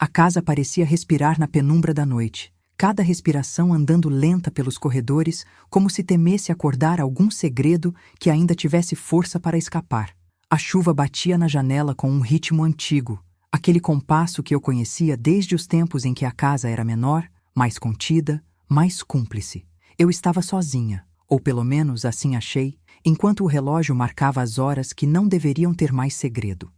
A casa parecia respirar na penumbra da noite, cada respiração andando lenta pelos corredores, como se temesse acordar algum segredo que ainda tivesse força para escapar. A chuva batia na janela com um ritmo antigo, aquele compasso que eu conhecia desde os tempos em que a casa era menor, mais contida, mais cúmplice. Eu estava sozinha, ou pelo menos assim achei, enquanto o relógio marcava as horas que não deveriam ter mais segredo.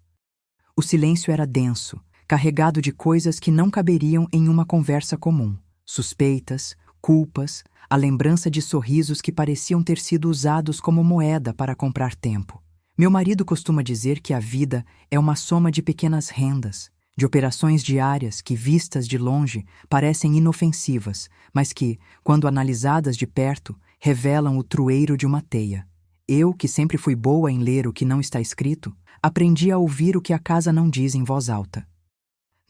O silêncio era denso, carregado de coisas que não caberiam em uma conversa comum. Suspeitas, culpas, a lembrança de sorrisos que pareciam ter sido usados como moeda para comprar tempo. Meu marido costuma dizer que a vida é uma soma de pequenas rendas, de operações diárias que, vistas de longe, parecem inofensivas, mas que, quando analisadas de perto, revelam o trueiro de uma teia. Eu, que sempre fui boa em ler o que não está escrito, aprendi a ouvir o que a casa não diz em voz alta.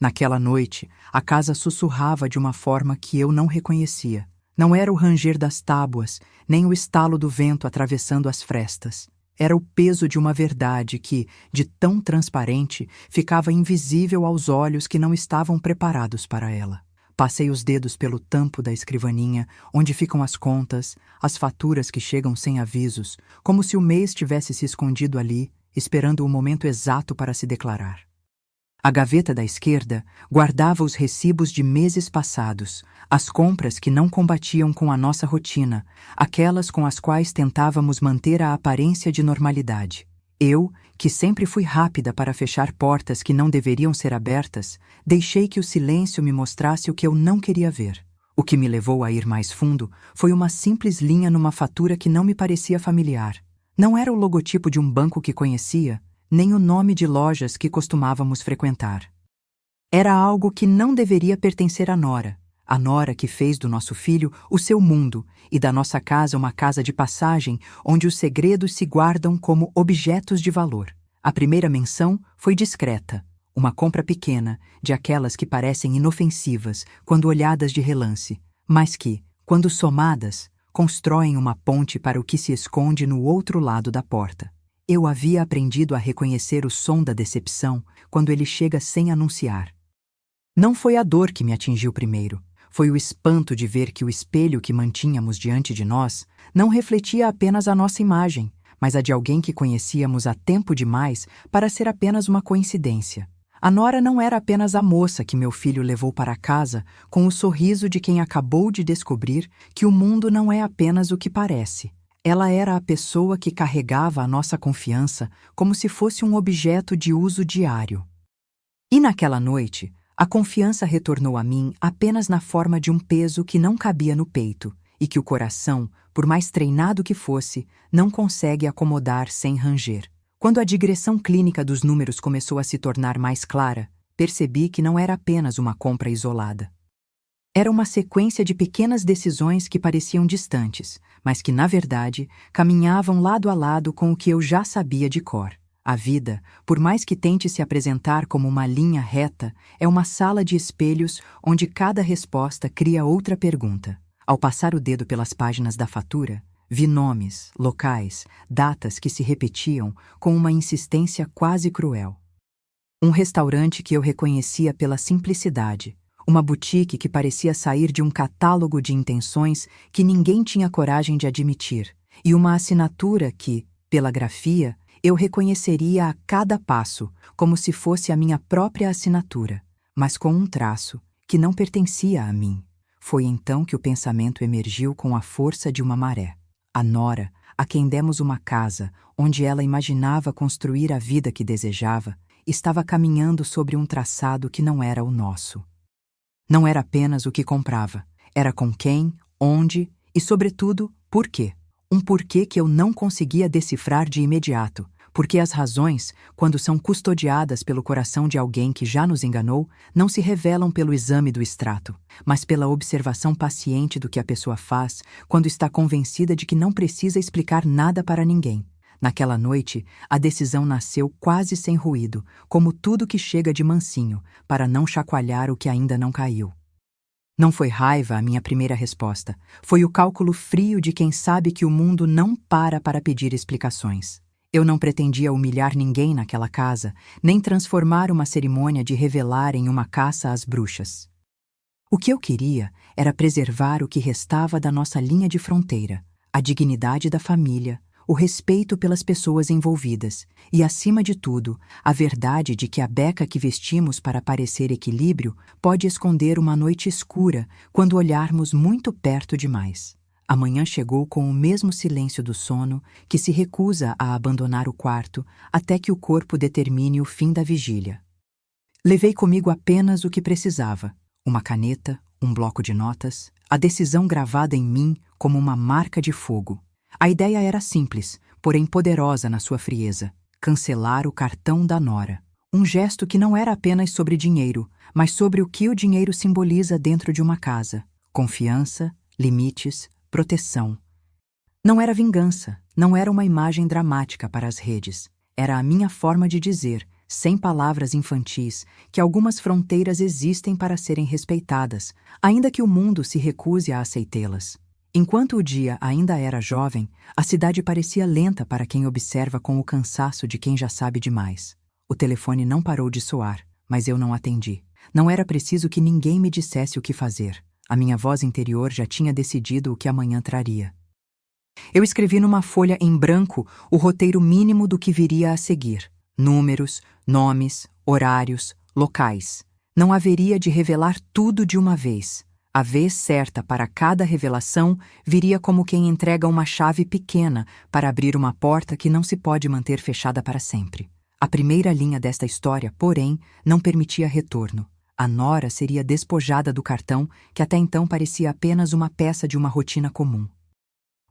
Naquela noite, a casa sussurrava de uma forma que eu não reconhecia. Não era o ranger das tábuas, nem o estalo do vento atravessando as frestas. Era o peso de uma verdade que, de tão transparente, ficava invisível aos olhos que não estavam preparados para ela. Passei os dedos pelo tampo da escrivaninha, onde ficam as contas, as faturas que chegam sem avisos, como se o mês tivesse se escondido ali, esperando o momento exato para se declarar. A gaveta da esquerda guardava os recibos de meses passados, as compras que não combatiam com a nossa rotina, aquelas com as quais tentávamos manter a aparência de normalidade. Eu, que sempre fui rápida para fechar portas que não deveriam ser abertas, deixei que o silêncio me mostrasse o que eu não queria ver. O que me levou a ir mais fundo foi uma simples linha numa fatura que não me parecia familiar. Não era o logotipo de um banco que conhecia, nem o nome de lojas que costumávamos frequentar. Era algo que não deveria pertencer à Nora, a Nora que fez do nosso filho o seu mundo e da nossa casa uma casa de passagem onde os segredos se guardam como objetos de valor. A primeira menção foi discreta, uma compra pequena, de aquelas que parecem inofensivas quando olhadas de relance, mas que, quando somadas, constroem uma ponte para o que se esconde no outro lado da porta. Eu havia aprendido a reconhecer o som da decepção quando ele chega sem anunciar. Não foi a dor que me atingiu primeiro, foi o espanto de ver que o espelho que mantínhamos diante de nós não refletia apenas a nossa imagem, mas a de alguém que conhecíamos há tempo demais para ser apenas uma coincidência. A Nora não era apenas a moça que meu filho levou para casa com o sorriso de quem acabou de descobrir que o mundo não é apenas o que parece. Ela era a pessoa que carregava a nossa confiança como se fosse um objeto de uso diário. E naquela noite, a confiança retornou a mim apenas na forma de um peso que não cabia no peito e que o coração, por mais treinado que fosse, não consegue acomodar sem ranger. Quando a digressão clínica dos números começou a se tornar mais clara, percebi que não era apenas uma compra isolada. Era uma sequência de pequenas decisões que pareciam distantes, mas que, na verdade, caminhavam lado a lado com o que eu já sabia de cor. A vida, por mais que tente se apresentar como uma linha reta, é uma sala de espelhos onde cada resposta cria outra pergunta. Ao passar o dedo pelas páginas da fatura, vi nomes, locais, datas que se repetiam com uma insistência quase cruel. Um restaurante que eu reconhecia pela simplicidade, uma boutique que parecia sair de um catálogo de intenções que ninguém tinha coragem de admitir, e uma assinatura que, pela grafia, eu reconheceria a cada passo, como se fosse a minha própria assinatura, mas com um traço que não pertencia a mim. Foi então que o pensamento emergiu com a força de uma maré. A Nora, a quem demos uma casa, onde ela imaginava construir a vida que desejava, estava caminhando sobre um traçado que não era o nosso. Não era apenas o que comprava, era com quem, onde e, sobretudo, por quê. Um porquê que eu não conseguia decifrar de imediato, porque as razões, quando são custodiadas pelo coração de alguém que já nos enganou, não se revelam pelo exame do extrato, mas pela observação paciente do que a pessoa faz quando está convencida de que não precisa explicar nada para ninguém. Naquela noite, a decisão nasceu quase sem ruído, como tudo que chega de mansinho, para não chacoalhar o que ainda não caiu. Não foi raiva a minha primeira resposta, foi o cálculo frio de quem sabe que o mundo não para pedir explicações. Eu não pretendia humilhar ninguém naquela casa, nem transformar uma cerimônia de revelar em uma caça às bruxas. O que eu queria era preservar o que restava da nossa linha de fronteira, a dignidade da família, o respeito pelas pessoas envolvidas e, acima de tudo, a verdade de que a beca que vestimos para parecer equilíbrio pode esconder uma noite escura quando olharmos muito perto demais. A manhã chegou com o mesmo silêncio do sono que se recusa a abandonar o quarto até que o corpo determine o fim da vigília. Levei comigo apenas o que precisava: uma caneta, um bloco de notas, a decisão gravada em mim como uma marca de fogo. A ideia era simples, porém poderosa na sua frieza: cancelar o cartão da Nora. Um gesto que não era apenas sobre dinheiro, mas sobre o que o dinheiro simboliza dentro de uma casa: confiança, limites, proteção. Não era vingança, não era uma imagem dramática para as redes. Era a minha forma de dizer, sem palavras infantis, que algumas fronteiras existem para serem respeitadas, ainda que o mundo se recuse a aceitá-las. Enquanto o dia ainda era jovem, a cidade parecia lenta para quem observa com o cansaço de quem já sabe demais. O telefone não parou de soar, mas eu não atendi. Não era preciso que ninguém me dissesse o que fazer. A minha voz interior já tinha decidido o que a manhã traria. Eu escrevi numa folha em branco o roteiro mínimo do que viria a seguir: números, nomes, horários, locais. Não haveria de revelar tudo de uma vez. A vez certa para cada revelação viria como quem entrega uma chave pequena para abrir uma porta que não se pode manter fechada para sempre. A primeira linha desta história, porém, não permitia retorno. A Nora seria despojada do cartão, que até então parecia apenas uma peça de uma rotina comum.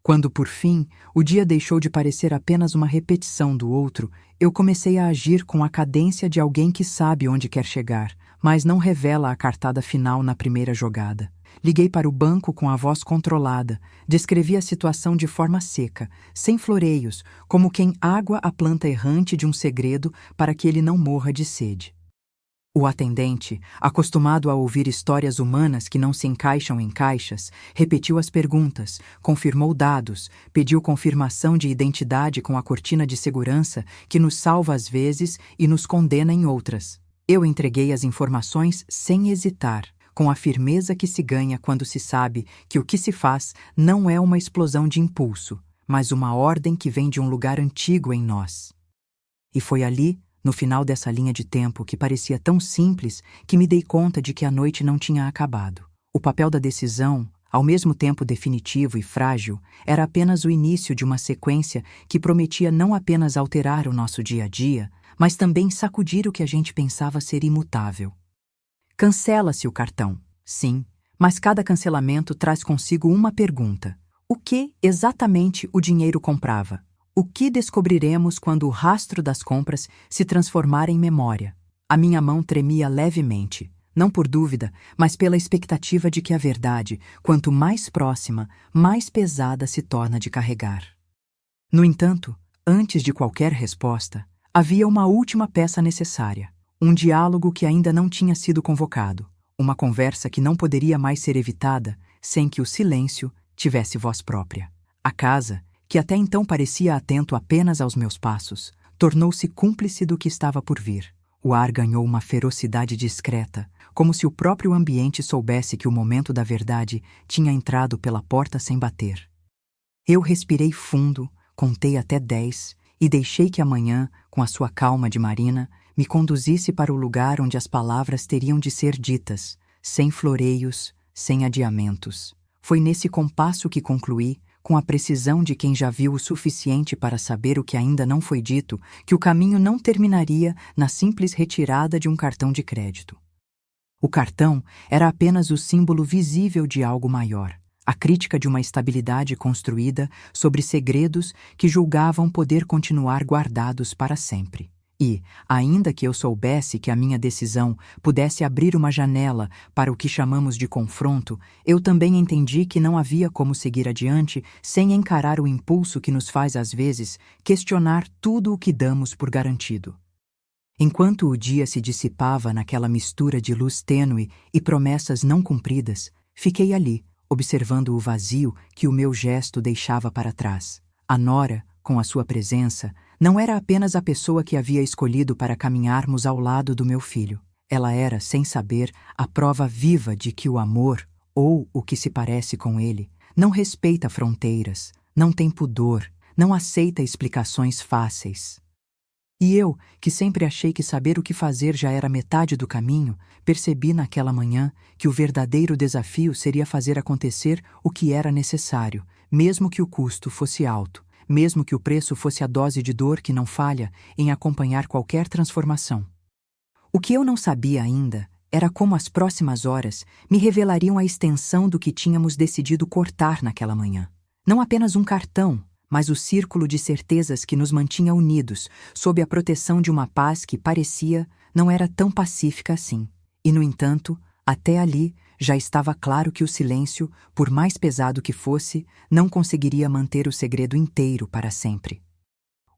Quando, por fim, o dia deixou de parecer apenas uma repetição do outro, eu comecei a agir com a cadência de alguém que sabe onde quer chegar, mas não revela a cartada final na primeira jogada. Liguei para o banco com a voz controlada, descrevi a situação de forma seca, sem floreios, como quem água a planta errante de um segredo para que ele não morra de sede. O atendente, acostumado a ouvir histórias humanas que não se encaixam em caixas, repetiu as perguntas, confirmou dados, pediu confirmação de identidade com a cortina de segurança que nos salva às vezes e nos condena em outras. Eu entreguei as informações sem hesitar, com a firmeza que se ganha quando se sabe que o que se faz não é uma explosão de impulso, mas uma ordem que vem de um lugar antigo em nós. E foi ali, no final dessa linha de tempo que parecia tão simples, que me dei conta de que a noite não tinha acabado. O papel da decisão, ao mesmo tempo definitivo e frágil, era apenas o início de uma sequência que prometia não apenas alterar o nosso dia a dia, mas também sacudir o que a gente pensava ser imutável. Cancela-se o cartão, sim, mas cada cancelamento traz consigo uma pergunta: o que exatamente o dinheiro comprava? O que descobriremos quando o rastro das compras se transformar em memória? A minha mão tremia levemente, não por dúvida, mas pela expectativa de que a verdade, quanto mais próxima, mais pesada se torna de carregar. No entanto, antes de qualquer resposta, havia uma última peça necessária, um diálogo que ainda não tinha sido convocado, uma conversa que não poderia mais ser evitada sem que o silêncio tivesse voz própria. A casa, que até então parecia atento apenas aos meus passos, tornou-se cúmplice do que estava por vir. O ar ganhou uma ferocidade discreta, como se o próprio ambiente soubesse que o momento da verdade tinha entrado pela porta sem bater. Eu respirei fundo, contei até 10 e deixei que a manhã, com a sua calma de marina, me conduzisse para o lugar onde as palavras teriam de ser ditas, sem floreios, sem adiamentos. Foi nesse compasso que concluí, com a precisão de quem já viu o suficiente para saber o que ainda não foi dito, que o caminho não terminaria na simples retirada de um cartão de crédito. O cartão era apenas o símbolo visível de algo maior, a crítica de uma estabilidade construída sobre segredos que julgavam poder continuar guardados para sempre. E, ainda que eu soubesse que a minha decisão pudesse abrir uma janela para o que chamamos de confronto, eu também entendi que não havia como seguir adiante sem encarar o impulso que nos faz, às vezes, questionar tudo o que damos por garantido. Enquanto o dia se dissipava naquela mistura de luz tênue e promessas não cumpridas, fiquei ali, observando o vazio que o meu gesto deixava para trás. A Nora, com a sua presença, não era apenas a pessoa que havia escolhido para caminharmos ao lado do meu filho. Ela era, sem saber, a prova viva de que o amor, ou o que se parece com ele, não respeita fronteiras, não tem pudor, não aceita explicações fáceis. E eu, que sempre achei que saber o que fazer já era metade do caminho, percebi naquela manhã que o verdadeiro desafio seria fazer acontecer o que era necessário, mesmo que o custo fosse alto, mesmo que o preço fosse a dose de dor que não falha em acompanhar qualquer transformação. O que eu não sabia ainda era como as próximas horas me revelariam a extensão do que tínhamos decidido cortar naquela manhã. Não apenas um cartão, mas o círculo de certezas que nos mantinha unidos, sob a proteção de uma paz que parecia não era tão pacífica assim. E, no entanto, até ali já estava claro que o silêncio, por mais pesado que fosse, não conseguiria manter o segredo inteiro para sempre.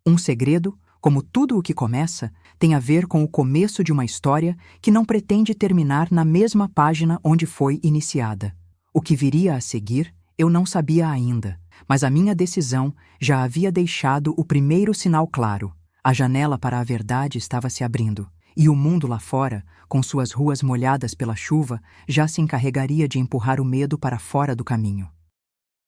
Um segredo, como tudo o que começa, tem a ver com o começo de uma história que não pretende terminar na mesma página onde foi iniciada. O que viria a seguir, eu não sabia ainda, mas a minha decisão já havia deixado o primeiro sinal claro. A janela para a verdade estava se abrindo, e o mundo lá fora, com suas ruas molhadas pela chuva, já se encarregaria de empurrar o medo para fora do caminho.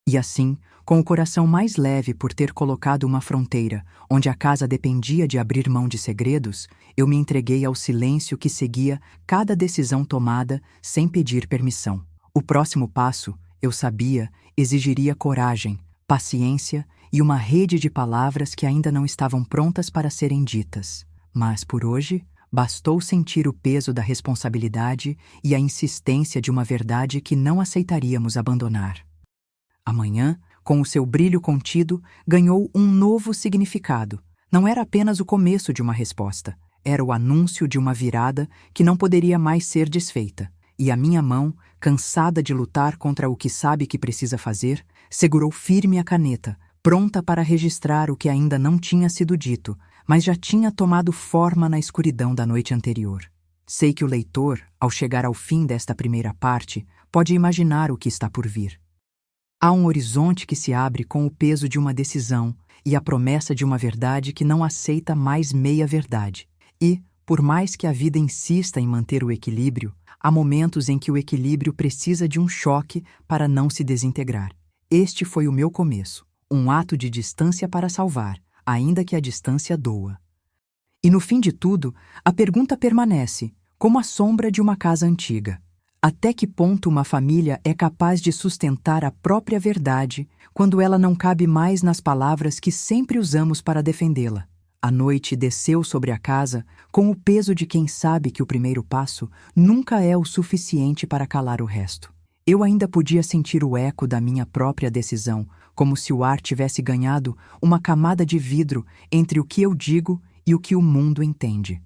E assim, com o coração mais leve por ter colocado uma fronteira onde a casa dependia de abrir mão de segredos, eu me entreguei ao silêncio que seguia cada decisão tomada sem pedir permissão. O próximo passo, eu sabia, exigiria coragem, paciência e uma rede de palavras que ainda não estavam prontas para serem ditas. Mas, por hoje, bastou sentir o peso da responsabilidade e a insistência de uma verdade que não aceitaríamos abandonar. Amanhã, com o seu brilho contido, ganhou um novo significado. Não era apenas o começo de uma resposta, era o anúncio de uma virada que não poderia mais ser desfeita. E a minha mão, cansada de lutar contra o que sabe que precisa fazer, segurou firme a caneta, pronta para registrar o que ainda não tinha sido dito, mas já tinha tomado forma na escuridão da noite anterior. Sei que o leitor, ao chegar ao fim desta primeira parte, pode imaginar o que está por vir. Há um horizonte que se abre com o peso de uma decisão e a promessa de uma verdade que não aceita mais meia-verdade. E, por mais que a vida insista em manter o equilíbrio, há momentos em que o equilíbrio precisa de um choque para não se desintegrar. Este foi o meu começo, um ato de distância para salvar, ainda que a distância doa. E no fim de tudo, a pergunta permanece, como a sombra de uma casa antiga. Até que ponto uma família é capaz de sustentar a própria verdade quando ela não cabe mais nas palavras que sempre usamos para defendê-la? A noite desceu sobre a casa com o peso de quem sabe que o primeiro passo nunca é o suficiente para calar o resto. Eu ainda podia sentir o eco da minha própria decisão, como se o ar tivesse ganhado uma camada de vidro entre o que eu digo e o que o mundo entende.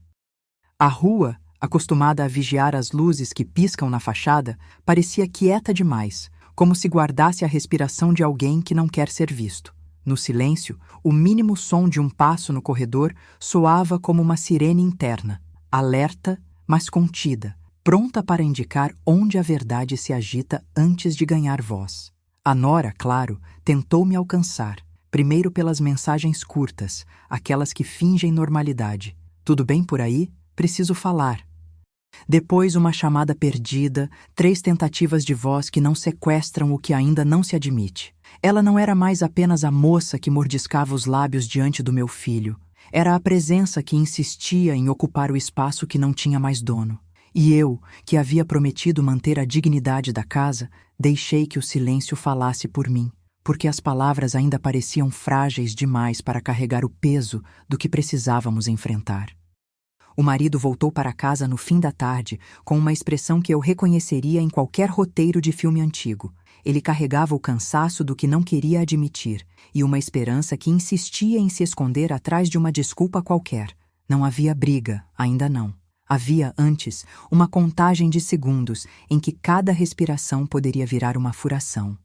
A rua, acostumada a vigiar as luzes que piscam na fachada, parecia quieta demais, como se guardasse a respiração de alguém que não quer ser visto. No silêncio, o mínimo som de um passo no corredor soava como uma sirene interna, alerta, mas contida, pronta para indicar onde a verdade se agita antes de ganhar voz. A Nora, claro, tentou me alcançar, primeiro pelas mensagens curtas, aquelas que fingem normalidade. Tudo bem por aí? Preciso falar. Depois uma chamada perdida, 3 tentativas de voz que não sequestram o que ainda não se admite. Ela não era mais apenas a moça que mordiscava os lábios diante do meu filho. Era a presença que insistia em ocupar o espaço que não tinha mais dono. E eu, que havia prometido manter a dignidade da casa, deixei que o silêncio falasse por mim, porque as palavras ainda pareciam frágeis demais para carregar o peso do que precisávamos enfrentar. O marido voltou para casa no fim da tarde, com uma expressão que eu reconheceria em qualquer roteiro de filme antigo. Ele carregava o cansaço do que não queria admitir, e uma esperança que insistia em se esconder atrás de uma desculpa qualquer. Não havia briga, ainda não. Havia, antes, uma contagem de segundos em que cada respiração poderia virar uma furação.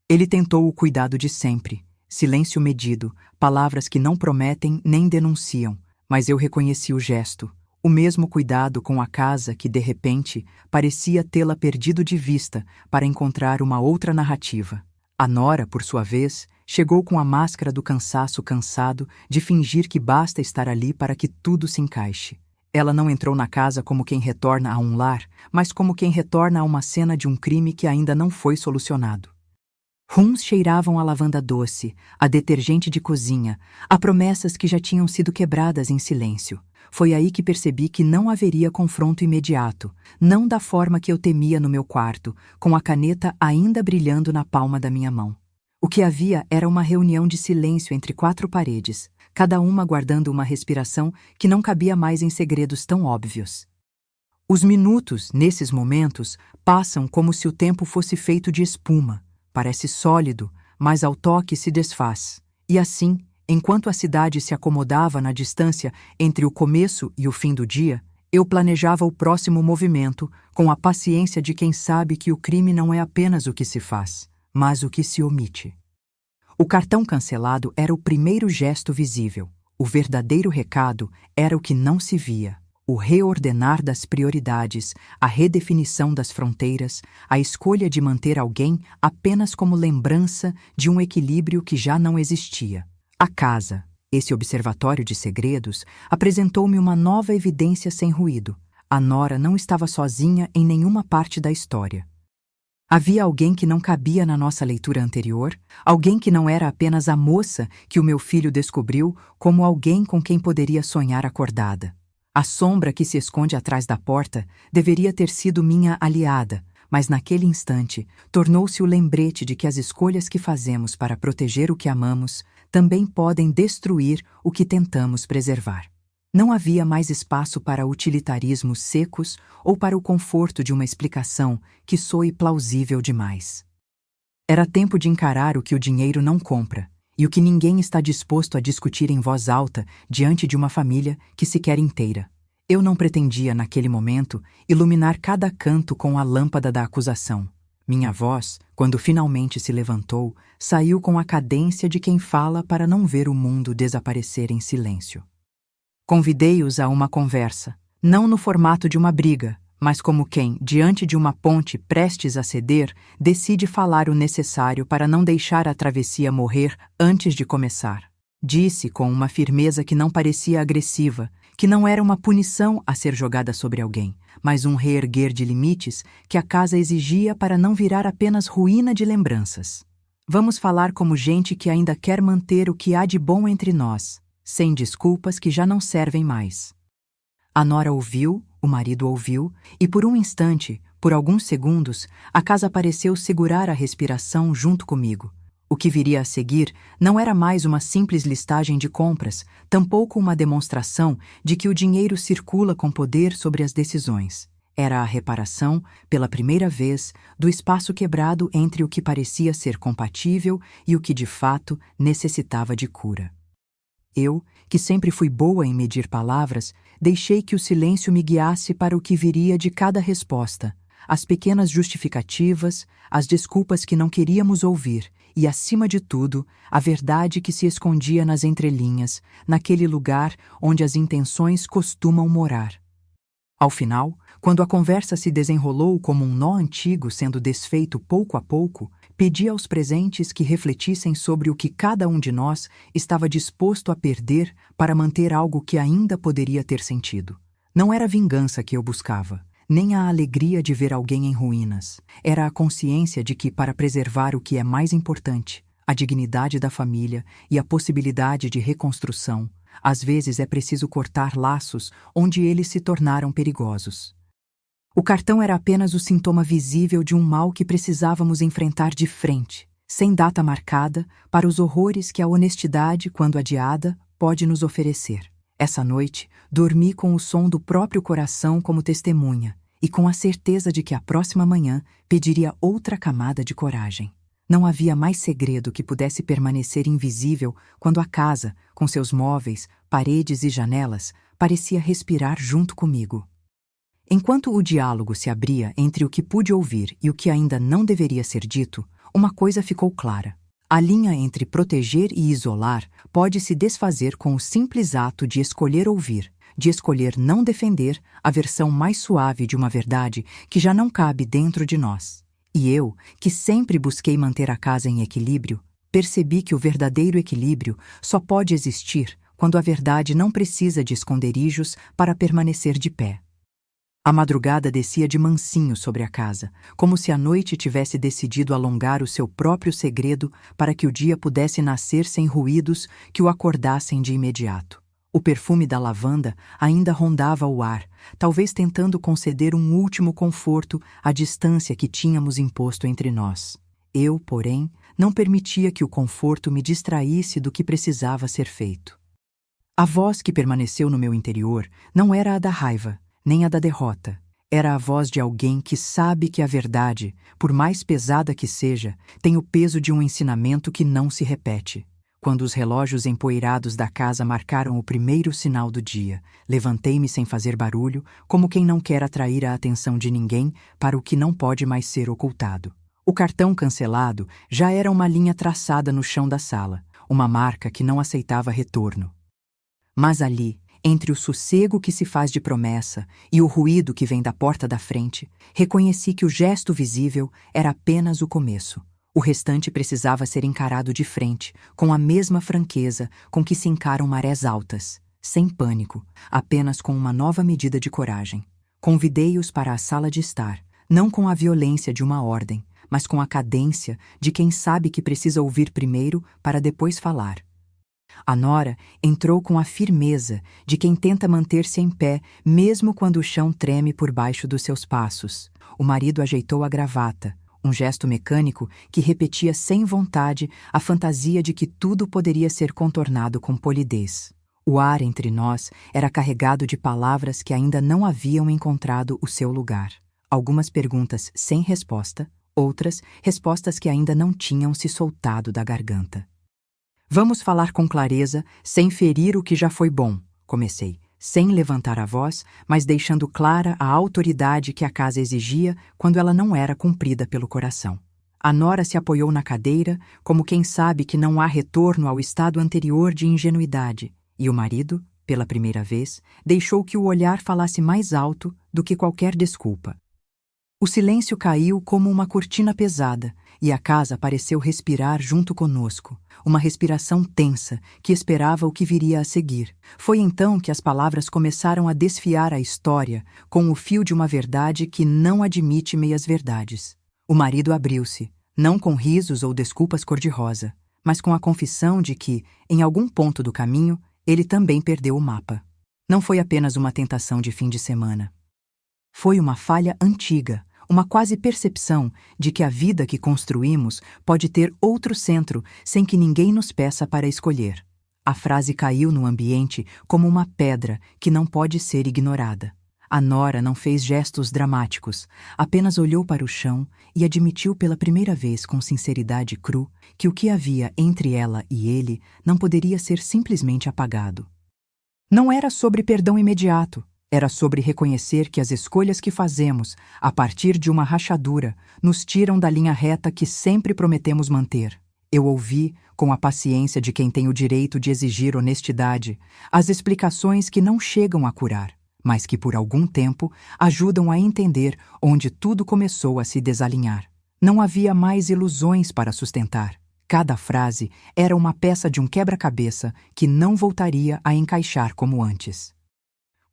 Ele tentou o cuidado de sempre, silêncio medido, palavras que não prometem nem denunciam, mas eu reconheci o gesto, o mesmo cuidado com a casa que, de repente, parecia tê-la perdido de vista para encontrar uma outra narrativa. A Nora, por sua vez, chegou com a máscara do cansaço cansado de fingir que basta estar ali para que tudo se encaixe. Ela não entrou na casa como quem retorna a um lar, mas como quem retorna a uma cena de um crime que ainda não foi solucionado. Rums cheiravam a lavanda doce, a detergente de cozinha, a promessas que já tinham sido quebradas em silêncio. Foi aí que percebi que não haveria confronto imediato, não da forma que eu temia no meu quarto, com a caneta ainda brilhando na palma da minha mão. O que havia era uma reunião de silêncio entre 4 paredes, cada uma guardando uma respiração que não cabia mais em segredos tão óbvios. Os minutos, nesses momentos, passam como se o tempo fosse feito de espuma. Parece sólido, mas ao toque se desfaz. E assim, enquanto a cidade se acomodava na distância entre o começo e o fim do dia, eu planejava o próximo movimento com a paciência de quem sabe que o crime não é apenas o que se faz, mas o que se omite. O cartão cancelado era o primeiro gesto visível. O verdadeiro recado era o que não se via. O reordenar das prioridades, a redefinição das fronteiras, a escolha de manter alguém apenas como lembrança de um equilíbrio que já não existia. A casa, esse observatório de segredos, apresentou-me uma nova evidência sem ruído. A Nora não estava sozinha em nenhuma parte da história. Havia alguém que não cabia na nossa leitura anterior, alguém que não era apenas a moça que o meu filho descobriu como alguém com quem poderia sonhar acordada. A sombra que se esconde atrás da porta deveria ter sido minha aliada, mas naquele instante tornou-se o lembrete de que as escolhas que fazemos para proteger o que amamos também podem destruir o que tentamos preservar. Não havia mais espaço para utilitarismos secos ou para o conforto de uma explicação que soe plausível demais. Era tempo de encarar o que o dinheiro não compra e o que ninguém está disposto a discutir em voz alta diante de uma família que se quer inteira. Eu não pretendia, naquele momento, iluminar cada canto com a lâmpada da acusação. Minha voz, quando finalmente se levantou, saiu com a cadência de quem fala para não ver o mundo desaparecer em silêncio. Convidei-os a uma conversa, não no formato de uma briga, mas como quem, diante de uma ponte prestes a ceder, decide falar o necessário para não deixar a travessia morrer antes de começar. Disse com uma firmeza que não parecia agressiva, que não era uma punição a ser jogada sobre alguém, mas um reerguer de limites que a casa exigia para não virar apenas ruína de lembranças. Vamos falar como gente que ainda quer manter o que há de bom entre nós, sem desculpas que já não servem mais. A Nora ouviu, o marido ouviu, e por um instante, por alguns segundos, a casa pareceu segurar a respiração junto comigo. O que viria a seguir não era mais uma simples listagem de compras, tampouco uma demonstração de que o dinheiro circula com poder sobre as decisões. Era a reparação, pela primeira vez, do espaço quebrado entre o que parecia ser compatível e o que de fato necessitava de cura. Eu, que sempre fui boa em medir palavras, deixei que o silêncio me guiasse para o que viria de cada resposta, as pequenas justificativas, as desculpas que não queríamos ouvir e, acima de tudo, a verdade que se escondia nas entrelinhas, naquele lugar onde as intenções costumam morar. Ao final, quando a conversa se desenrolou como um nó antigo sendo desfeito pouco a pouco, pedi aos presentes que refletissem sobre o que cada um de nós estava disposto a perder para manter algo que ainda poderia ter sentido. Não era a vingança que eu buscava, nem a alegria de ver alguém em ruínas. Era a consciência de que, para preservar o que é mais importante, a dignidade da família e a possibilidade de reconstrução, às vezes é preciso cortar laços onde eles se tornaram perigosos. O cartão era apenas o sintoma visível de um mal que precisávamos enfrentar de frente, sem data marcada, para os horrores que a honestidade, quando adiada, pode nos oferecer. Essa noite, dormi com o som do próprio coração como testemunha e com a certeza de que a próxima manhã pediria outra camada de coragem. Não havia mais segredo que pudesse permanecer invisível quando a casa, com seus móveis, paredes e janelas, parecia respirar junto comigo. Enquanto o diálogo se abria entre o que pude ouvir e o que ainda não deveria ser dito, uma coisa ficou clara. A linha entre proteger e isolar pode se desfazer com o simples ato de escolher ouvir, de escolher não defender a versão mais suave de uma verdade que já não cabe dentro de nós. E eu, que sempre busquei manter a casa em equilíbrio, percebi que o verdadeiro equilíbrio só pode existir quando a verdade não precisa de esconderijos para permanecer de pé. A madrugada descia de mansinho sobre a casa, como se a noite tivesse decidido alongar o seu próprio segredo para que o dia pudesse nascer sem ruídos que o acordassem de imediato. O perfume da lavanda ainda rondava o ar, talvez tentando conceder um último conforto à distância que tínhamos imposto entre nós. Eu, porém, não permitia que o conforto me distraísse do que precisava ser feito. A voz que permaneceu no meu interior não era a da raiva, nem a da derrota. Era a voz de alguém que sabe que a verdade, por mais pesada que seja, tem o peso de um ensinamento que não se repete. Quando os relógios empoeirados da casa marcaram o primeiro sinal do dia, levantei-me sem fazer barulho, como quem não quer atrair a atenção de ninguém para o que não pode mais ser ocultado. O cartão cancelado já era uma linha traçada no chão da sala, uma marca que não aceitava retorno. Mas ali, entre o sossego que se faz de promessa e o ruído que vem da porta da frente, reconheci que o gesto visível era apenas o começo. O restante precisava ser encarado de frente, com a mesma franqueza com que se encaram marés altas, sem pânico, apenas com uma nova medida de coragem. Convidei-os para a sala de estar, não com a violência de uma ordem, mas com a cadência de quem sabe que precisa ouvir primeiro para depois falar. A nora entrou com a firmeza de quem tenta manter-se em pé, mesmo quando o chão treme por baixo dos seus passos. O marido ajeitou a gravata, um gesto mecânico que repetia sem vontade a fantasia de que tudo poderia ser contornado com polidez. O ar entre nós era carregado de palavras que ainda não haviam encontrado o seu lugar. Algumas perguntas sem resposta, outras respostas que ainda não tinham se soltado da garganta. Vamos falar com clareza, sem ferir o que já foi bom, comecei, sem levantar a voz, mas deixando clara a autoridade que a casa exigia quando ela não era cumprida pelo coração. A nora se apoiou na cadeira, como quem sabe que não há retorno ao estado anterior de ingenuidade, e o marido, pela primeira vez, deixou que o olhar falasse mais alto do que qualquer desculpa. O silêncio caiu como uma cortina pesada, e a casa pareceu respirar junto conosco, uma respiração tensa que esperava o que viria a seguir. Foi então que as palavras começaram a desfiar a história com o fio de uma verdade que não admite meias-verdades. O marido abriu-se, não com risos ou desculpas cor-de-rosa, mas com a confissão de que, em algum ponto do caminho, ele também perdeu o mapa. Não foi apenas uma tentação de fim de semana. Foi uma falha antiga, uma quase percepção de que a vida que construímos pode ter outro centro sem que ninguém nos peça para escolher. A frase caiu no ambiente como uma pedra que não pode ser ignorada. A nora não fez gestos dramáticos, apenas olhou para o chão e admitiu pela primeira vez com sinceridade cru que o que havia entre ela e ele não poderia ser simplesmente apagado. Não era sobre perdão imediato. Era sobre reconhecer que as escolhas que fazemos, a partir de uma rachadura, nos tiram da linha reta que sempre prometemos manter. Eu ouvi, com a paciência de quem tem o direito de exigir honestidade, as explicações que não chegam a curar, mas que por algum tempo ajudam a entender onde tudo começou a se desalinhar. Não havia mais ilusões para sustentar. Cada frase era uma peça de um quebra-cabeça que não voltaria a encaixar como antes.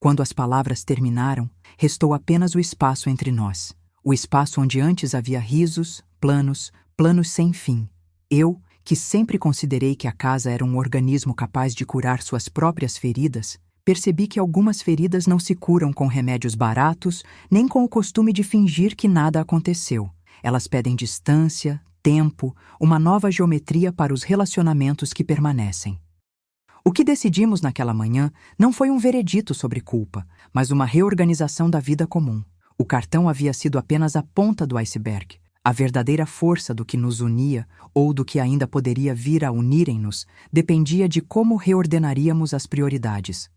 Quando as palavras terminaram, restou apenas o espaço entre nós. O espaço onde antes havia risos, planos sem fim. Eu, que sempre considerei que a casa era um organismo capaz de curar suas próprias feridas, percebi que algumas feridas não se curam com remédios baratos, nem com o costume de fingir que nada aconteceu. Elas pedem distância, tempo, uma nova geometria para os relacionamentos que permanecem. O que decidimos naquela manhã não foi um veredito sobre culpa, mas uma reorganização da vida comum. O cartão havia sido apenas a ponta do iceberg. A verdadeira força do que nos unia, ou do que ainda poderia vir a unirem-nos, dependia de como reordenaríamos as prioridades.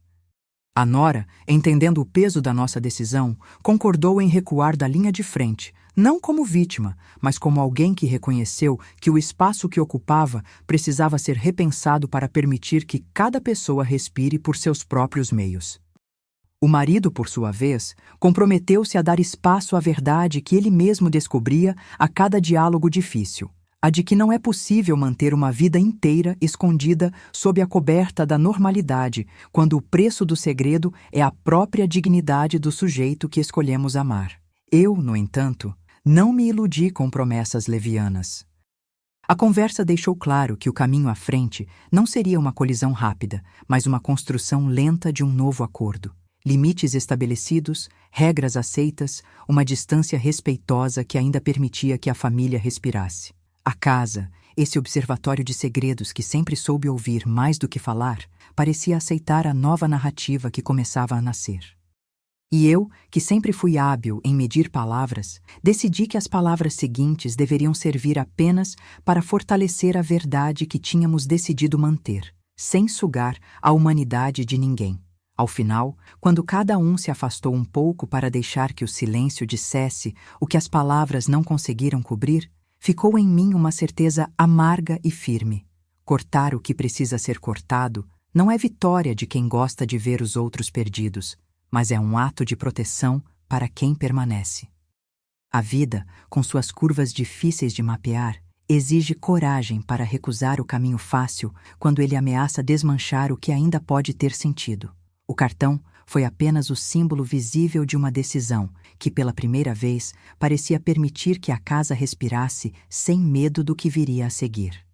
A nora, entendendo o peso da nossa decisão, concordou em recuar da linha de frente, não como vítima, mas como alguém que reconheceu que o espaço que ocupava precisava ser repensado para permitir que cada pessoa respire por seus próprios meios. O marido, por sua vez, comprometeu-se a dar espaço à verdade que ele mesmo descobria a cada diálogo difícil. A de que não é possível manter uma vida inteira escondida sob a coberta da normalidade, quando o preço do segredo é a própria dignidade do sujeito que escolhemos amar. Eu, no entanto, não me iludi com promessas levianas. A conversa deixou claro que o caminho à frente não seria uma colisão rápida, mas uma construção lenta de um novo acordo. Limites estabelecidos, regras aceitas, uma distância respeitosa que ainda permitia que a família respirasse. A casa, esse observatório de segredos que sempre soube ouvir mais do que falar, parecia aceitar a nova narrativa que começava a nascer. E eu, que sempre fui hábil em medir palavras, decidi que as palavras seguintes deveriam servir apenas para fortalecer a verdade que tínhamos decidido manter, sem sugar a humanidade de ninguém. Ao final, quando cada um se afastou um pouco para deixar que o silêncio dissesse o que as palavras não conseguiram cobrir, ficou em mim uma certeza amarga e firme. Cortar o que precisa ser cortado não é vitória de quem gosta de ver os outros perdidos, mas é um ato de proteção para quem permanece. A vida, com suas curvas difíceis de mapear, exige coragem para recusar o caminho fácil quando ele ameaça desmanchar o que ainda pode ter sentido. O cartão foi apenas o símbolo visível de uma decisão que, pela primeira vez, parecia permitir que a casa respirasse sem medo do que viria a seguir.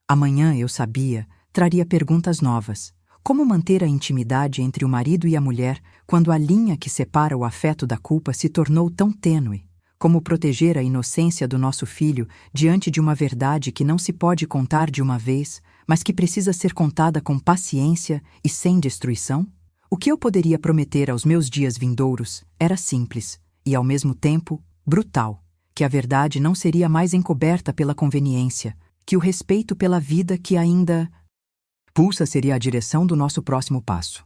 Amanhã, eu sabia, traria perguntas novas. Como manter a intimidade entre o marido e a mulher quando a linha que separa o afeto da culpa se tornou tão tênue? Como proteger a inocência do nosso filho diante de uma verdade que não se pode contar de uma vez, mas que precisa ser contada com paciência e sem destruição? O que eu poderia prometer aos meus dias vindouros era simples e, ao mesmo tempo, brutal, que a verdade não seria mais encoberta pela conveniência, que o respeito pela vida que ainda pulsa seria a direção do nosso próximo passo.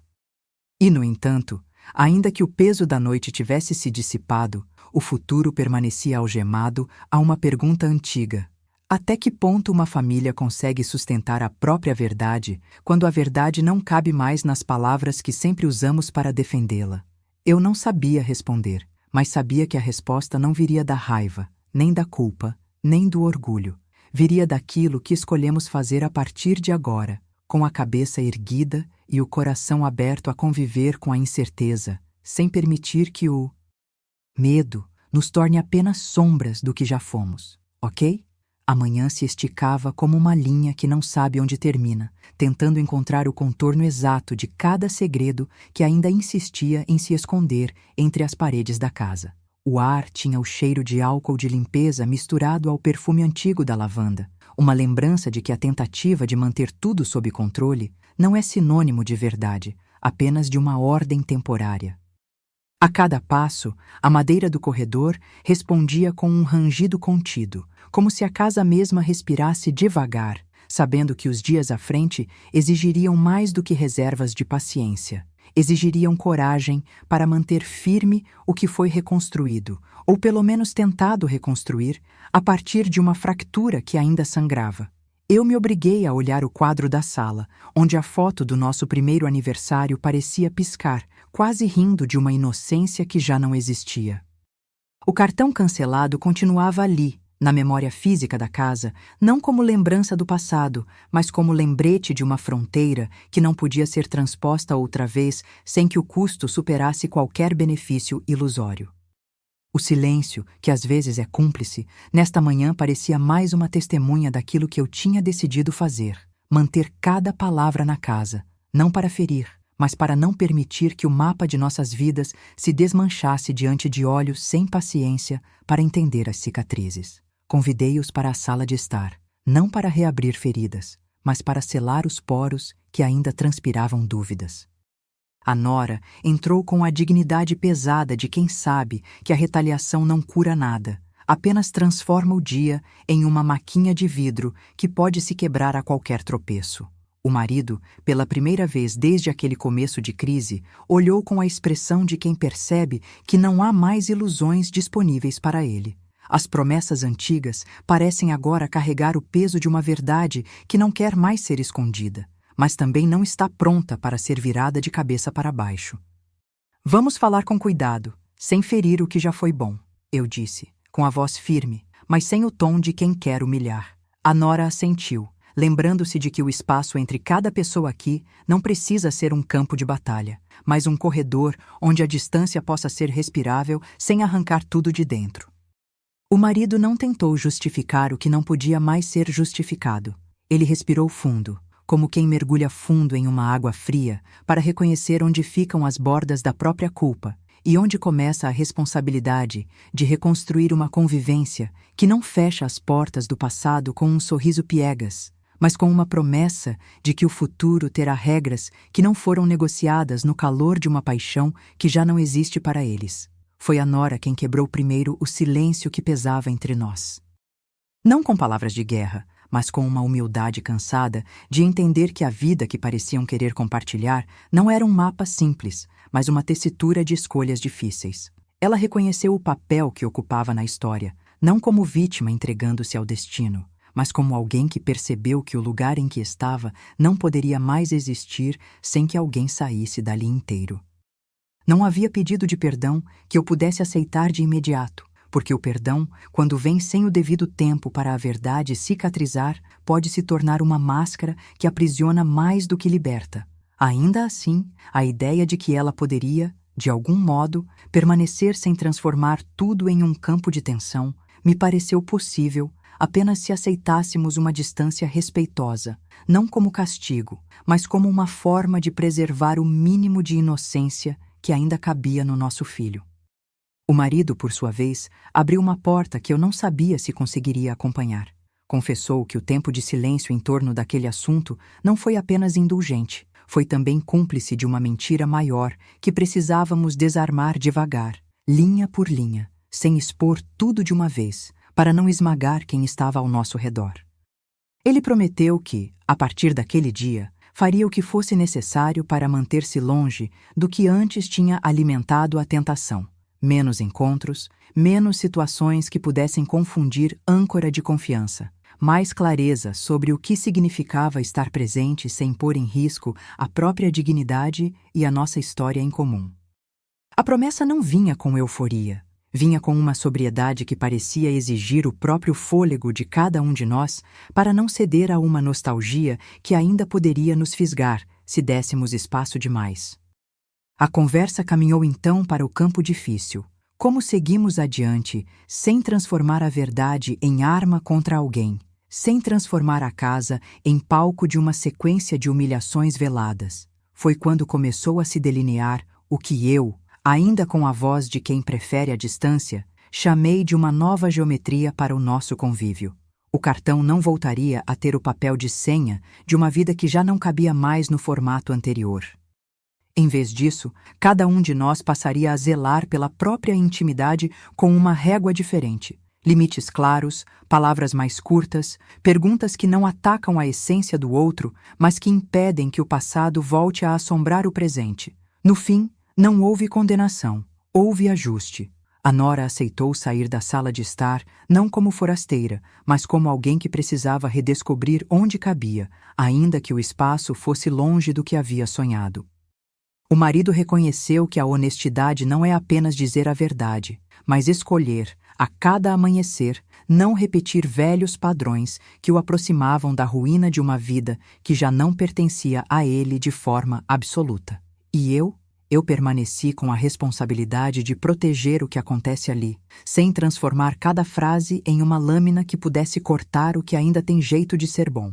E, no entanto, ainda que o peso da noite tivesse se dissipado, o futuro permanecia algemado a uma pergunta antiga. Até que ponto uma família consegue sustentar a própria verdade quando a verdade não cabe mais nas palavras que sempre usamos para defendê-la? Eu não sabia responder, mas sabia que a resposta não viria da raiva, nem da culpa, nem do orgulho. Viria daquilo que escolhemos fazer a partir de agora, com a cabeça erguida e o coração aberto a conviver com a incerteza, sem permitir que o medo nos torne apenas sombras do que já fomos, ok? Amanhã se esticava como uma linha que não sabe onde termina, tentando encontrar o contorno exato de cada segredo que ainda insistia em se esconder entre as paredes da casa. O ar tinha o cheiro de álcool de limpeza misturado ao perfume antigo da lavanda, uma lembrança de que a tentativa de manter tudo sob controle não é sinônimo de verdade, apenas de uma ordem temporária. A cada passo, a madeira do corredor respondia com um rangido contido, como se a casa mesma respirasse devagar, sabendo que os dias à frente exigiriam mais do que reservas de paciência. Exigiriam coragem para manter firme o que foi reconstruído, ou pelo menos tentado reconstruir, a partir de uma fractura que ainda sangrava. Eu me obriguei a olhar o quadro da sala, onde a foto do nosso primeiro aniversário parecia piscar, quase rindo de uma inocência que já não existia. O cartão cancelado continuava ali, na memória física da casa, não como lembrança do passado, mas como lembrete de uma fronteira que não podia ser transposta outra vez sem que o custo superasse qualquer benefício ilusório. O silêncio, que às vezes é cúmplice, nesta manhã parecia mais uma testemunha daquilo que eu tinha decidido fazer: manter cada palavra na casa, não para ferir, mas para não permitir que o mapa de nossas vidas se desmanchasse diante de olhos sem paciência para entender as cicatrizes. Convidei-os para a sala de estar, não para reabrir feridas, mas para selar os poros que ainda transpiravam dúvidas. A nora entrou com a dignidade pesada de quem sabe que a retaliação não cura nada, apenas transforma o dia em uma maquinha de vidro que pode se quebrar a qualquer tropeço. O marido, pela primeira vez desde aquele começo de crise, olhou com a expressão de quem percebe que não há mais ilusões disponíveis para ele. As promessas antigas parecem agora carregar o peso de uma verdade que não quer mais ser escondida, mas também não está pronta para ser virada de cabeça para baixo. Vamos falar com cuidado, sem ferir o que já foi bom, eu disse, com a voz firme, mas sem o tom de quem quer humilhar. A nora assentiu, lembrando-se de que o espaço entre cada pessoa aqui não precisa ser um campo de batalha, mas um corredor onde a distância possa ser respirável sem arrancar tudo de dentro. O marido não tentou justificar o que não podia mais ser justificado. Ele respirou fundo, como quem mergulha fundo em uma água fria para reconhecer onde ficam as bordas da própria culpa e onde começa a responsabilidade de reconstruir uma convivência que não fecha as portas do passado com um sorriso piegas, mas com uma promessa de que o futuro terá regras que não foram negociadas no calor de uma paixão que já não existe para eles. Foi a nora quem quebrou primeiro o silêncio que pesava entre nós. Não com palavras de guerra, mas com uma humildade cansada de entender que a vida que pareciam querer compartilhar não era um mapa simples, mas uma tessitura de escolhas difíceis. Ela reconheceu o papel que ocupava na história, não como vítima entregando-se ao destino, mas como alguém que percebeu que o lugar em que estava não poderia mais existir sem que alguém saísse dali inteiro. Não havia pedido de perdão que eu pudesse aceitar de imediato, porque o perdão, quando vem sem o devido tempo para a verdade cicatrizar, pode se tornar uma máscara que aprisiona mais do que liberta. Ainda assim, a ideia de que ela poderia, de algum modo, permanecer sem transformar tudo em um campo de tensão, me pareceu possível apenas se aceitássemos uma distância respeitosa, não como castigo, mas como uma forma de preservar o mínimo de inocência que ainda cabia no nosso filho. O marido, por sua vez, abriu uma porta que eu não sabia se conseguiria acompanhar. Confessou que o tempo de silêncio em torno daquele assunto não foi apenas indulgente, foi também cúmplice de uma mentira maior que precisávamos desarmar devagar, linha por linha, sem expor tudo de uma vez, para não esmagar quem estava ao nosso redor. Ele prometeu que, a partir daquele dia, faria o que fosse necessário para manter-se longe do que antes tinha alimentado a tentação. Menos encontros, menos situações que pudessem confundir âncora de confiança, mais clareza sobre o que significava estar presente sem pôr em risco a própria dignidade e a nossa história em comum. A promessa não vinha com euforia, vinha com uma sobriedade que parecia exigir o próprio fôlego de cada um de nós para não ceder a uma nostalgia que ainda poderia nos fisgar se dessemos espaço demais. A conversa caminhou então para o campo difícil. Como seguimos adiante, sem transformar a verdade em arma contra alguém, sem transformar a casa em palco de uma sequência de humilhações veladas? Foi quando começou a se delinear o que eu, ainda com a voz de quem prefere a distância, chamei de uma nova geometria para o nosso convívio. O cartão não voltaria a ter o papel de senha de uma vida que já não cabia mais no formato anterior. Em vez disso, cada um de nós passaria a zelar pela própria intimidade com uma régua diferente. Limites claros, palavras mais curtas, perguntas que não atacam a essência do outro, mas que impedem que o passado volte a assombrar o presente. No fim, não houve condenação, houve ajuste. A nora aceitou sair da sala de estar, não como forasteira, mas como alguém que precisava redescobrir onde cabia, ainda que o espaço fosse longe do que havia sonhado. O marido reconheceu que a honestidade não é apenas dizer a verdade, mas escolher, a cada amanhecer, não repetir velhos padrões que o aproximavam da ruína de uma vida que já não pertencia a ele de forma absoluta. E eu permaneci com a responsabilidade de proteger o que acontece ali, sem transformar cada frase em uma lâmina que pudesse cortar o que ainda tem jeito de ser bom.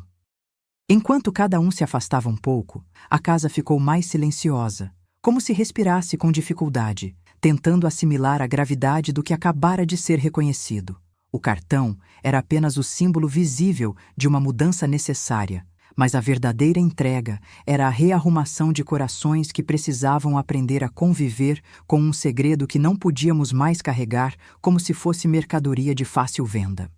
Enquanto cada um se afastava um pouco, a casa ficou mais silenciosa, como se respirasse com dificuldade, tentando assimilar a gravidade do que acabara de ser reconhecido. O cartão era apenas o símbolo visível de uma mudança necessária, mas a verdadeira entrega era a rearrumação de corações que precisavam aprender a conviver com um segredo que não podíamos mais carregar como se fosse mercadoria de fácil venda.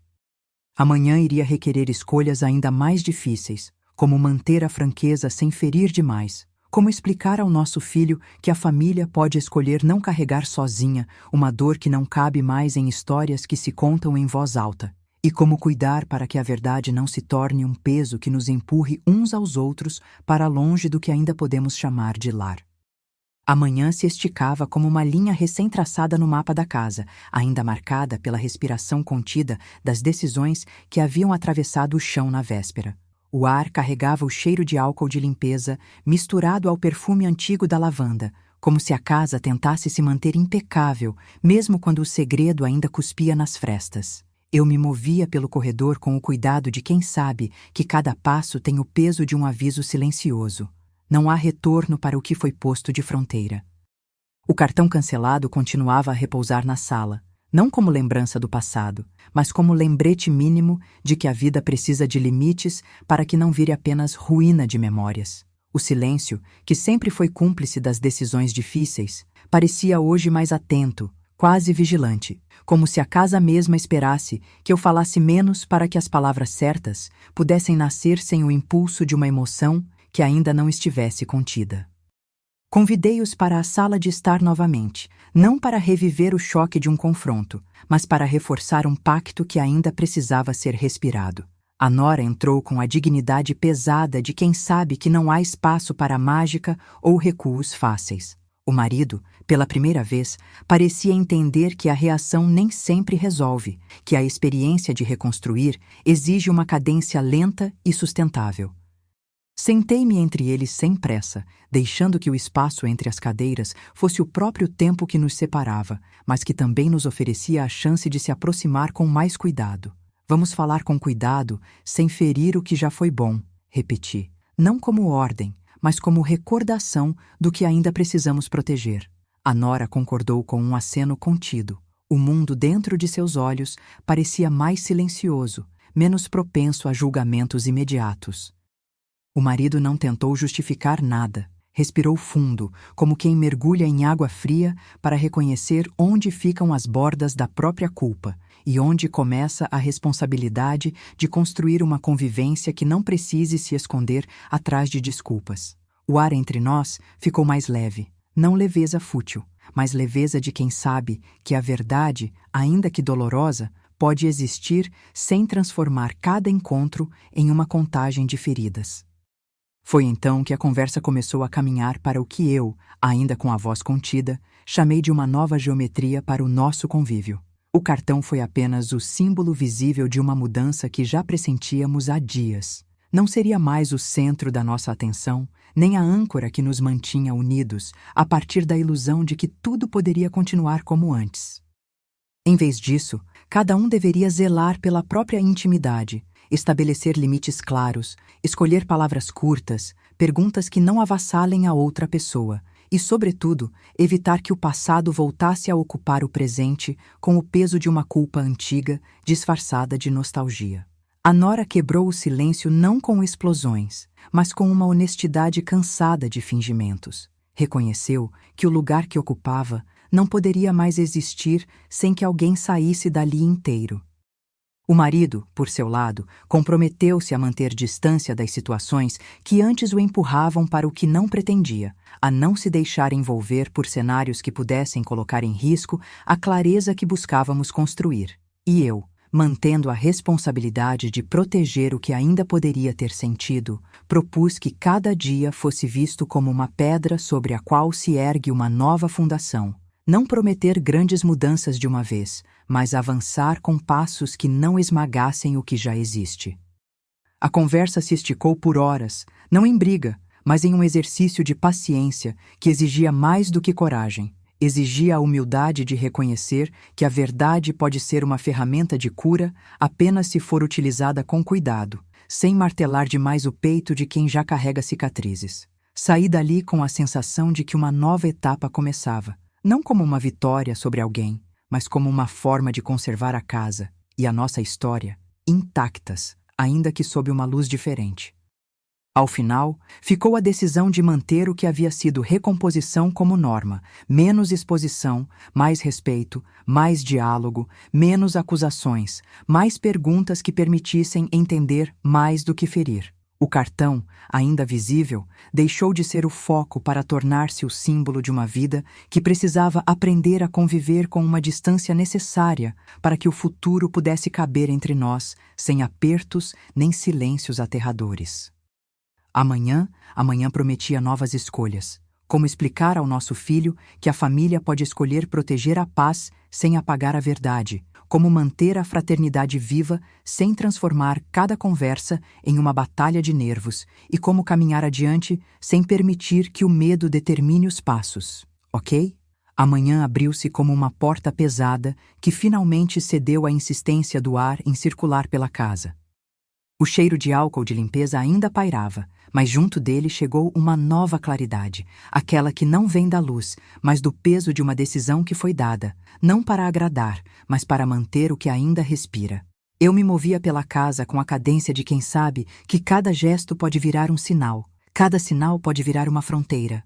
Amanhã iria requerer escolhas ainda mais difíceis, como manter a franqueza sem ferir demais, como explicar ao nosso filho que a família pode escolher não carregar sozinha uma dor que não cabe mais em histórias que se contam em voz alta, e como cuidar para que a verdade não se torne um peso que nos empurre uns aos outros para longe do que ainda podemos chamar de lar. A manhã se esticava como uma linha recém-traçada no mapa da casa, ainda marcada pela respiração contida das decisões que haviam atravessado o chão na véspera. O ar carregava o cheiro de álcool de limpeza, misturado ao perfume antigo da lavanda, como se a casa tentasse se manter impecável, mesmo quando o segredo ainda cuspia nas frestas. Eu me movia pelo corredor com o cuidado de quem sabe que cada passo tem o peso de um aviso silencioso. Não há retorno para o que foi posto de fronteira. O cartão cancelado continuava a repousar na sala, não como lembrança do passado, mas como lembrete mínimo de que a vida precisa de limites para que não vire apenas ruína de memórias. O silêncio, que sempre foi cúmplice das decisões difíceis, parecia hoje mais atento, quase vigilante, como se a casa mesma esperasse que eu falasse menos para que as palavras certas pudessem nascer sem o impulso de uma emoção que ainda não estivesse contida. Convidei-os para a sala de estar novamente, não para reviver o choque de um confronto, mas para reforçar um pacto que ainda precisava ser respirado. A nora entrou com a dignidade pesada de quem sabe que não há espaço para mágica ou recuos fáceis. O marido, pela primeira vez, parecia entender que a reação nem sempre resolve, que a experiência de reconstruir exige uma cadência lenta e sustentável. Sentei-me entre eles sem pressa, deixando que o espaço entre as cadeiras fosse o próprio tempo que nos separava, mas que também nos oferecia a chance de se aproximar com mais cuidado. Vamos falar com cuidado, sem ferir o que já foi bom, repeti, não como ordem, mas como recordação do que ainda precisamos proteger. A nora concordou com um aceno contido. O mundo dentro de seus olhos parecia mais silencioso, menos propenso a julgamentos imediatos. O marido não tentou justificar nada. Respirou fundo, como quem mergulha em água fria para reconhecer onde ficam as bordas da própria culpa e onde começa a responsabilidade de construir uma convivência que não precise se esconder atrás de desculpas. O ar entre nós ficou mais leve, não leveza fútil, mas leveza de quem sabe que a verdade, ainda que dolorosa, pode existir sem transformar cada encontro em uma contagem de feridas. Foi então que a conversa começou a caminhar para o que eu, ainda com a voz contida, chamei de uma nova geometria para o nosso convívio. O cartão foi apenas o símbolo visível de uma mudança que já pressentíamos há dias. Não seria mais o centro da nossa atenção, nem a âncora que nos mantinha unidos, a partir da ilusão de que tudo poderia continuar como antes. Em vez disso, cada um deveria zelar pela própria intimidade, estabelecer limites claros, escolher palavras curtas, perguntas que não avassalem a outra pessoa e, sobretudo, evitar que o passado voltasse a ocupar o presente com o peso de uma culpa antiga, disfarçada de nostalgia. A nora quebrou o silêncio não com explosões, mas com uma honestidade cansada de fingimentos. Reconheceu que o lugar que ocupava não poderia mais existir sem que alguém saísse dali inteiro. O marido, por seu lado, comprometeu-se a manter distância das situações que antes o empurravam para o que não pretendia, a não se deixar envolver por cenários que pudessem colocar em risco a clareza que buscávamos construir. E eu, mantendo a responsabilidade de proteger o que ainda poderia ter sentido, propus que cada dia fosse visto como uma pedra sobre a qual se ergue uma nova fundação. Não prometer grandes mudanças de uma vez, mas avançar com passos que não esmagassem o que já existe. A conversa se esticou por horas, não em briga, mas em um exercício de paciência que exigia mais do que coragem. Exigia a humildade de reconhecer que a verdade pode ser uma ferramenta de cura apenas se for utilizada com cuidado, sem martelar demais o peito de quem já carrega cicatrizes. Saí dali com a sensação de que uma nova etapa começava. Não como uma vitória sobre alguém, mas como uma forma de conservar a casa e a nossa história intactas, ainda que sob uma luz diferente. Ao final, ficou a decisão de manter o que havia sido recomposição como norma, menos exposição, mais respeito, mais diálogo, menos acusações, mais perguntas que permitissem entender mais do que ferir. O cartão, ainda visível, deixou de ser o foco para tornar-se o símbolo de uma vida que precisava aprender a conviver com uma distância necessária para que o futuro pudesse caber entre nós, sem apertos nem silêncios aterradores. Amanhã prometia novas escolhas. Como explicar ao nosso filho que a família pode escolher proteger a paz sem apagar a verdade, como manter a fraternidade viva sem transformar cada conversa em uma batalha de nervos e como caminhar adiante sem permitir que o medo determine os passos, ok? Amanhã abriu-se como uma porta pesada que finalmente cedeu à insistência do ar em circular pela casa. O cheiro de álcool de limpeza ainda pairava, mas junto dele chegou uma nova claridade, aquela que não vem da luz, mas do peso de uma decisão que foi dada, não para agradar, mas para manter o que ainda respira. Eu me movia pela casa com a cadência de quem sabe que cada gesto pode virar um sinal, cada sinal pode virar uma fronteira.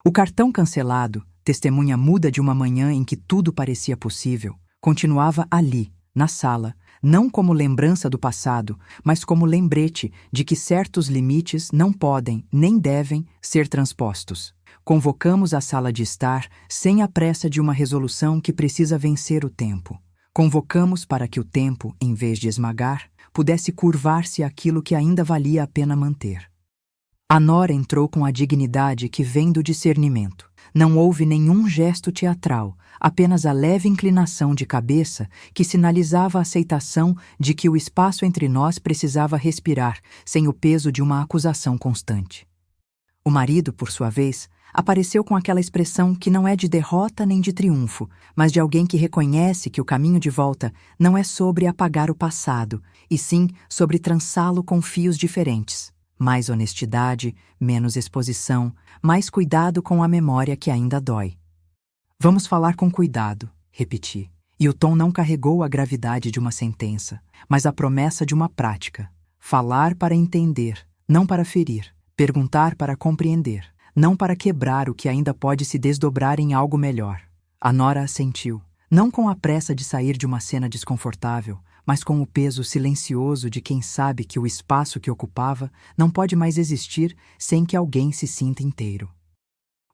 O cartão cancelado, testemunha muda de uma manhã em que tudo parecia possível, continuava ali, na sala, não como lembrança do passado, mas como lembrete de que certos limites não podem, nem devem, ser transpostos. Convocamos a sala de estar sem a pressa de uma resolução que precisa vencer o tempo. Convocamos para que o tempo, em vez de esmagar, pudesse curvar-se àquilo que ainda valia a pena manter. A nora entrou com a dignidade que vem do discernimento. Não houve nenhum gesto teatral, apenas a leve inclinação de cabeça que sinalizava a aceitação de que o espaço entre nós precisava respirar, sem o peso de uma acusação constante. O marido, por sua vez, apareceu com aquela expressão que não é de derrota nem de triunfo, mas de alguém que reconhece que o caminho de volta não é sobre apagar o passado, e sim sobre trançá-lo com fios diferentes. Mais honestidade, menos exposição, mais cuidado com a memória que ainda dói. Vamos falar com cuidado, repeti, e o tom não carregou a gravidade de uma sentença, mas a promessa de uma prática. Falar para entender, não para ferir. Perguntar para compreender, não para quebrar o que ainda pode se desdobrar em algo melhor. A nora assentiu, não com a pressa de sair de uma cena desconfortável, mas com o peso silencioso de quem sabe que o espaço que ocupava não pode mais existir sem que alguém se sinta inteiro.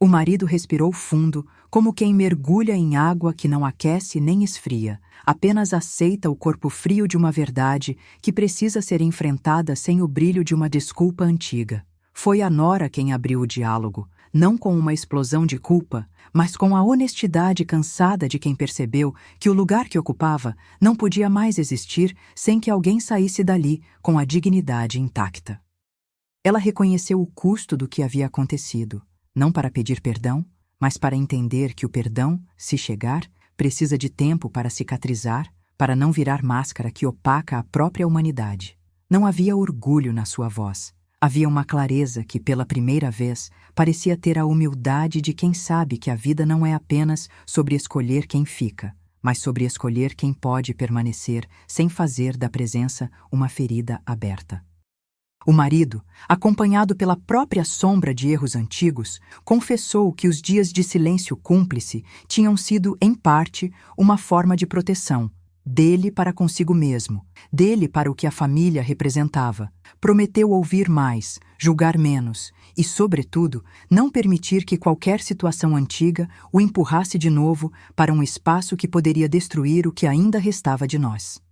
O marido respirou fundo, como quem mergulha em água que não aquece nem esfria, apenas aceita o corpo frio de uma verdade que precisa ser enfrentada sem o brilho de uma desculpa antiga. Foi a nora quem abriu o diálogo, não com uma explosão de culpa, mas com a honestidade cansada de quem percebeu que o lugar que ocupava não podia mais existir sem que alguém saísse dali com a dignidade intacta. Ela reconheceu o custo do que havia acontecido, não para pedir perdão, mas para entender que o perdão, se chegar, precisa de tempo para cicatrizar, para não virar máscara que opaca a própria humanidade. Não havia orgulho na sua voz. Havia uma clareza que, pela primeira vez, parecia ter a humildade de quem sabe que a vida não é apenas sobre escolher quem fica, mas sobre escolher quem pode permanecer sem fazer da presença uma ferida aberta. O marido, acompanhado pela própria sombra de erros antigos, confessou que os dias de silêncio cúmplice tinham sido, em parte, uma forma de proteção, dele para consigo mesmo, dele para o que a família representava. Prometeu ouvir mais, julgar menos e, sobretudo, não permitir que qualquer situação antiga o empurrasse de novo para um espaço que poderia destruir o que ainda restava de nós.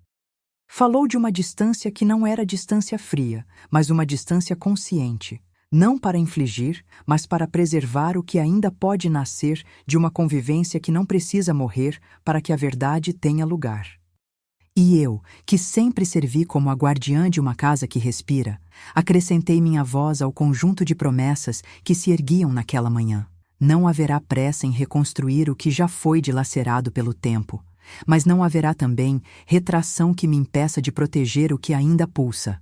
Falou de uma distância que não era distância fria, mas uma distância consciente, não para infligir, mas para preservar o que ainda pode nascer de uma convivência que não precisa morrer para que a verdade tenha lugar. E eu, que sempre servi como a guardiã de uma casa que respira, acrescentei minha voz ao conjunto de promessas que se erguiam naquela manhã. Não haverá pressa em reconstruir o que já foi dilacerado pelo tempo, mas não haverá também retração que me impeça de proteger o que ainda pulsa.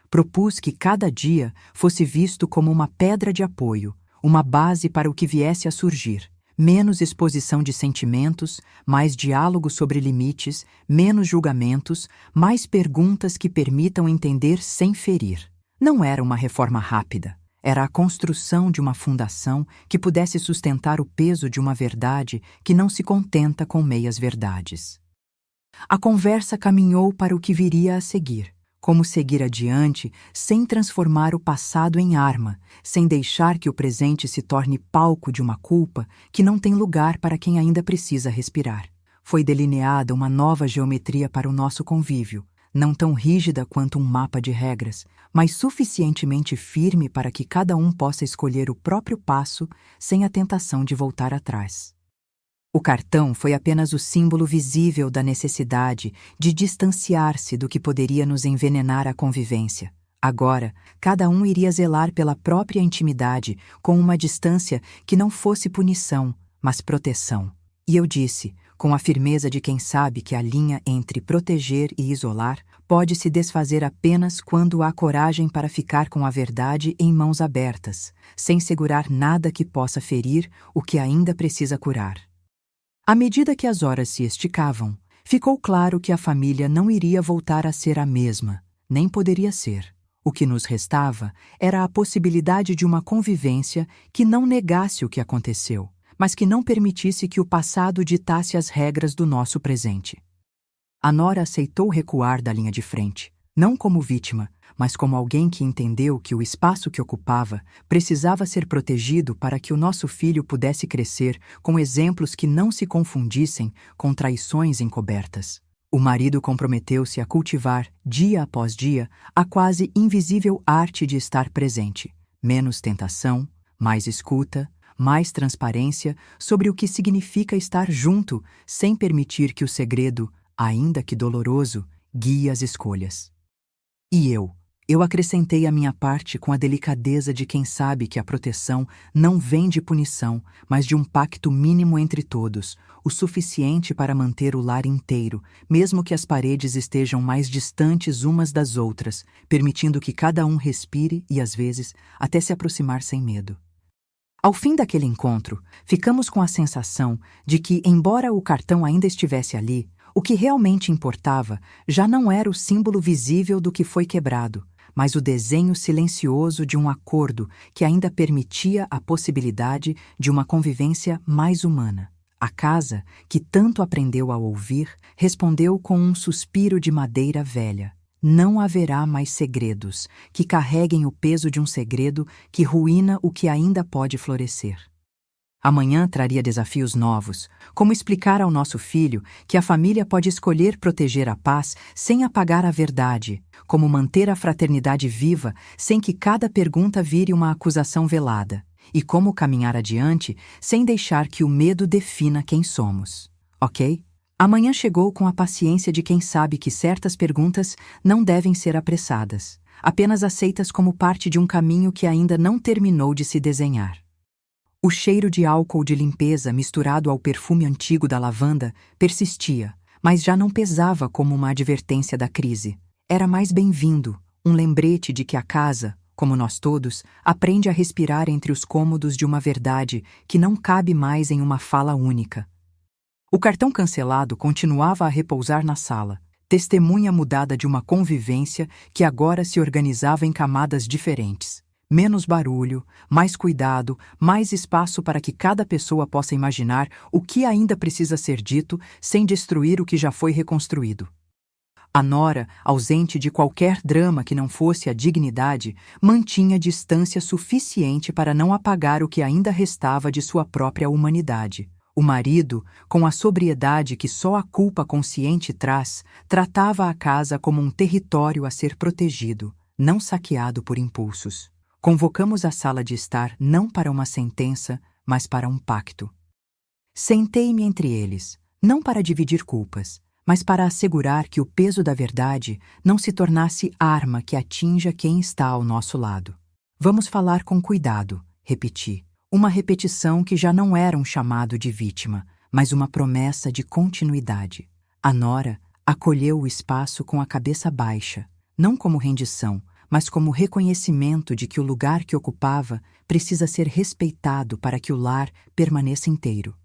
Propus que cada dia fosse visto como uma pedra de apoio, uma base para o que viesse a surgir. Menos exposição de sentimentos, mais diálogo sobre limites, menos julgamentos, mais perguntas que permitam entender sem ferir. Não era uma reforma rápida. Era a construção de uma fundação que pudesse sustentar o peso de uma verdade que não se contenta com meias-verdades. A conversa caminhou para o que viria a seguir. Como seguir adiante sem transformar o passado em arma, sem deixar que o presente se torne palco de uma culpa que não tem lugar para quem ainda precisa respirar. Foi delineada uma nova geometria para o nosso convívio, não tão rígida quanto um mapa de regras, mas suficientemente firme para que cada um possa escolher o próprio passo sem a tentação de voltar atrás. O cartão foi apenas o símbolo visível da necessidade de distanciar-se do que poderia nos envenenar a convivência. Agora, cada um iria zelar pela própria intimidade com uma distância que não fosse punição, mas proteção. E eu disse, com a firmeza de quem sabe que a linha entre proteger e isolar pode se desfazer apenas quando há coragem para ficar com a verdade em mãos abertas, sem segurar nada que possa ferir o que ainda precisa curar. À medida que as horas se esticavam, ficou claro que a família não iria voltar a ser a mesma, nem poderia ser. O que nos restava era a possibilidade de uma convivência que não negasse o que aconteceu, mas que não permitisse que o passado ditasse as regras do nosso presente. A nora aceitou recuar da linha de frente, não como vítima, mas como alguém que entendeu que o espaço que ocupava precisava ser protegido para que o nosso filho pudesse crescer com exemplos que não se confundissem com traições encobertas. O marido comprometeu-se a cultivar, dia após dia, a quase invisível arte de estar presente. Menos tentação, mais escuta, mais transparência sobre o que significa estar junto, sem permitir que o segredo, ainda que doloroso, guie as escolhas. E eu acrescentei a minha parte com a delicadeza de quem sabe que a proteção não vem de punição, mas de um pacto mínimo entre todos, o suficiente para manter o lar inteiro, mesmo que as paredes estejam mais distantes umas das outras, permitindo que cada um respire e, às vezes, até se aproximar sem medo. Ao fim daquele encontro, ficamos com a sensação de que, embora o cartão ainda estivesse ali, o que realmente importava já não era o símbolo visível do que foi quebrado, mas o desenho silencioso de um acordo que ainda permitia a possibilidade de uma convivência mais humana. A casa, que tanto aprendeu a ouvir, respondeu com um suspiro de madeira velha. Não haverá mais segredos que carreguem o peso de um segredo que ruína o que ainda pode florescer. Amanhã traria desafios novos, como explicar ao nosso filho que a família pode escolher proteger a paz sem apagar a verdade, como manter a fraternidade viva sem que cada pergunta vire uma acusação velada, e como caminhar adiante sem deixar que o medo defina quem somos. Ok? Amanhã chegou com a paciência de quem sabe que certas perguntas não devem ser apressadas, apenas aceitas como parte de um caminho que ainda não terminou de se desenhar. O cheiro de álcool de limpeza misturado ao perfume antigo da lavanda persistia, mas já não pesava como uma advertência da crise. Era mais bem-vindo, um lembrete de que a casa, como nós todos, aprende a respirar entre os cômodos de uma verdade que não cabe mais em uma fala única. O cartão cancelado continuava a repousar na sala, testemunha mudada de uma convivência que agora se organizava em camadas diferentes. Menos barulho, mais cuidado, mais espaço para que cada pessoa possa imaginar o que ainda precisa ser dito sem destruir o que já foi reconstruído. A nora, ausente de qualquer drama que não fosse a dignidade, mantinha distância suficiente para não apagar o que ainda restava de sua própria humanidade. O marido, com a sobriedade que só a culpa consciente traz, tratava a casa como um território a ser protegido, não saqueado por impulsos. Convocamos a sala de estar não para uma sentença, mas para um pacto. Sentei-me entre eles, não para dividir culpas, mas para assegurar que o peso da verdade não se tornasse arma que atinja quem está ao nosso lado. Vamos falar com cuidado, repeti, uma repetição que já não era um chamado de vítima, mas uma promessa de continuidade. A nora acolheu o espaço com a cabeça baixa, não como rendição, mas como reconhecimento de que o lugar que ocupava precisa ser respeitado para que o lar permaneça inteiro.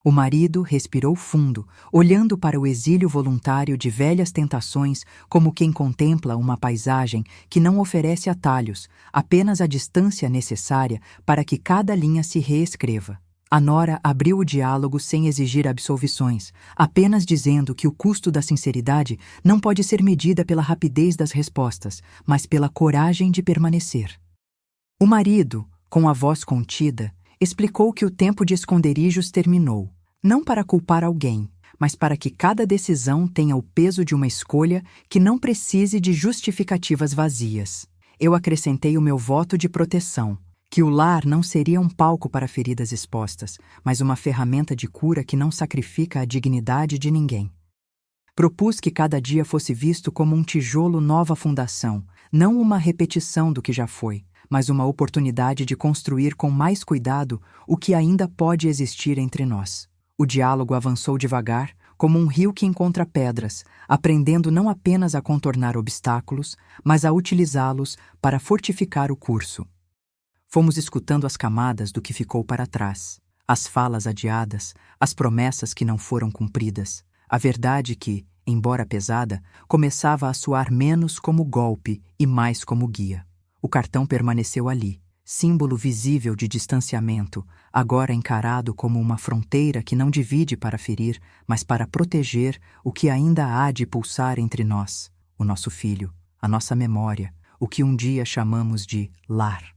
O marido respirou fundo, olhando para o exílio voluntário de velhas tentações como quem contempla uma paisagem que não oferece atalhos, apenas a distância necessária para que cada linha se reescreva. A nora abriu o diálogo sem exigir absolvições, apenas dizendo que o custo da sinceridade não pode ser medida pela rapidez das respostas, mas pela coragem de permanecer. O marido, com a voz contida, explicou que o tempo de esconderijos terminou, não para culpar alguém, mas para que cada decisão tenha o peso de uma escolha que não precise de justificativas vazias. Eu acrescentei o meu voto de proteção, que o lar não seria um palco para feridas expostas, mas uma ferramenta de cura que não sacrifica a dignidade de ninguém. Propus que cada dia fosse visto como um tijolo nova fundação, não uma repetição do que já foi, mas uma oportunidade de construir com mais cuidado o que ainda pode existir entre nós. O diálogo avançou devagar, como um rio que encontra pedras, aprendendo não apenas a contornar obstáculos, mas a utilizá-los para fortificar o curso. Fomos escutando as camadas do que ficou para trás, as falas adiadas, as promessas que não foram cumpridas, a verdade que, embora pesada, começava a soar menos como golpe e mais como guia. O cartão permaneceu ali, símbolo visível de distanciamento, agora encarado como uma fronteira que não divide para ferir, mas para proteger o que ainda há de pulsar entre nós, o nosso filho, a nossa memória, o que um dia chamamos de lar.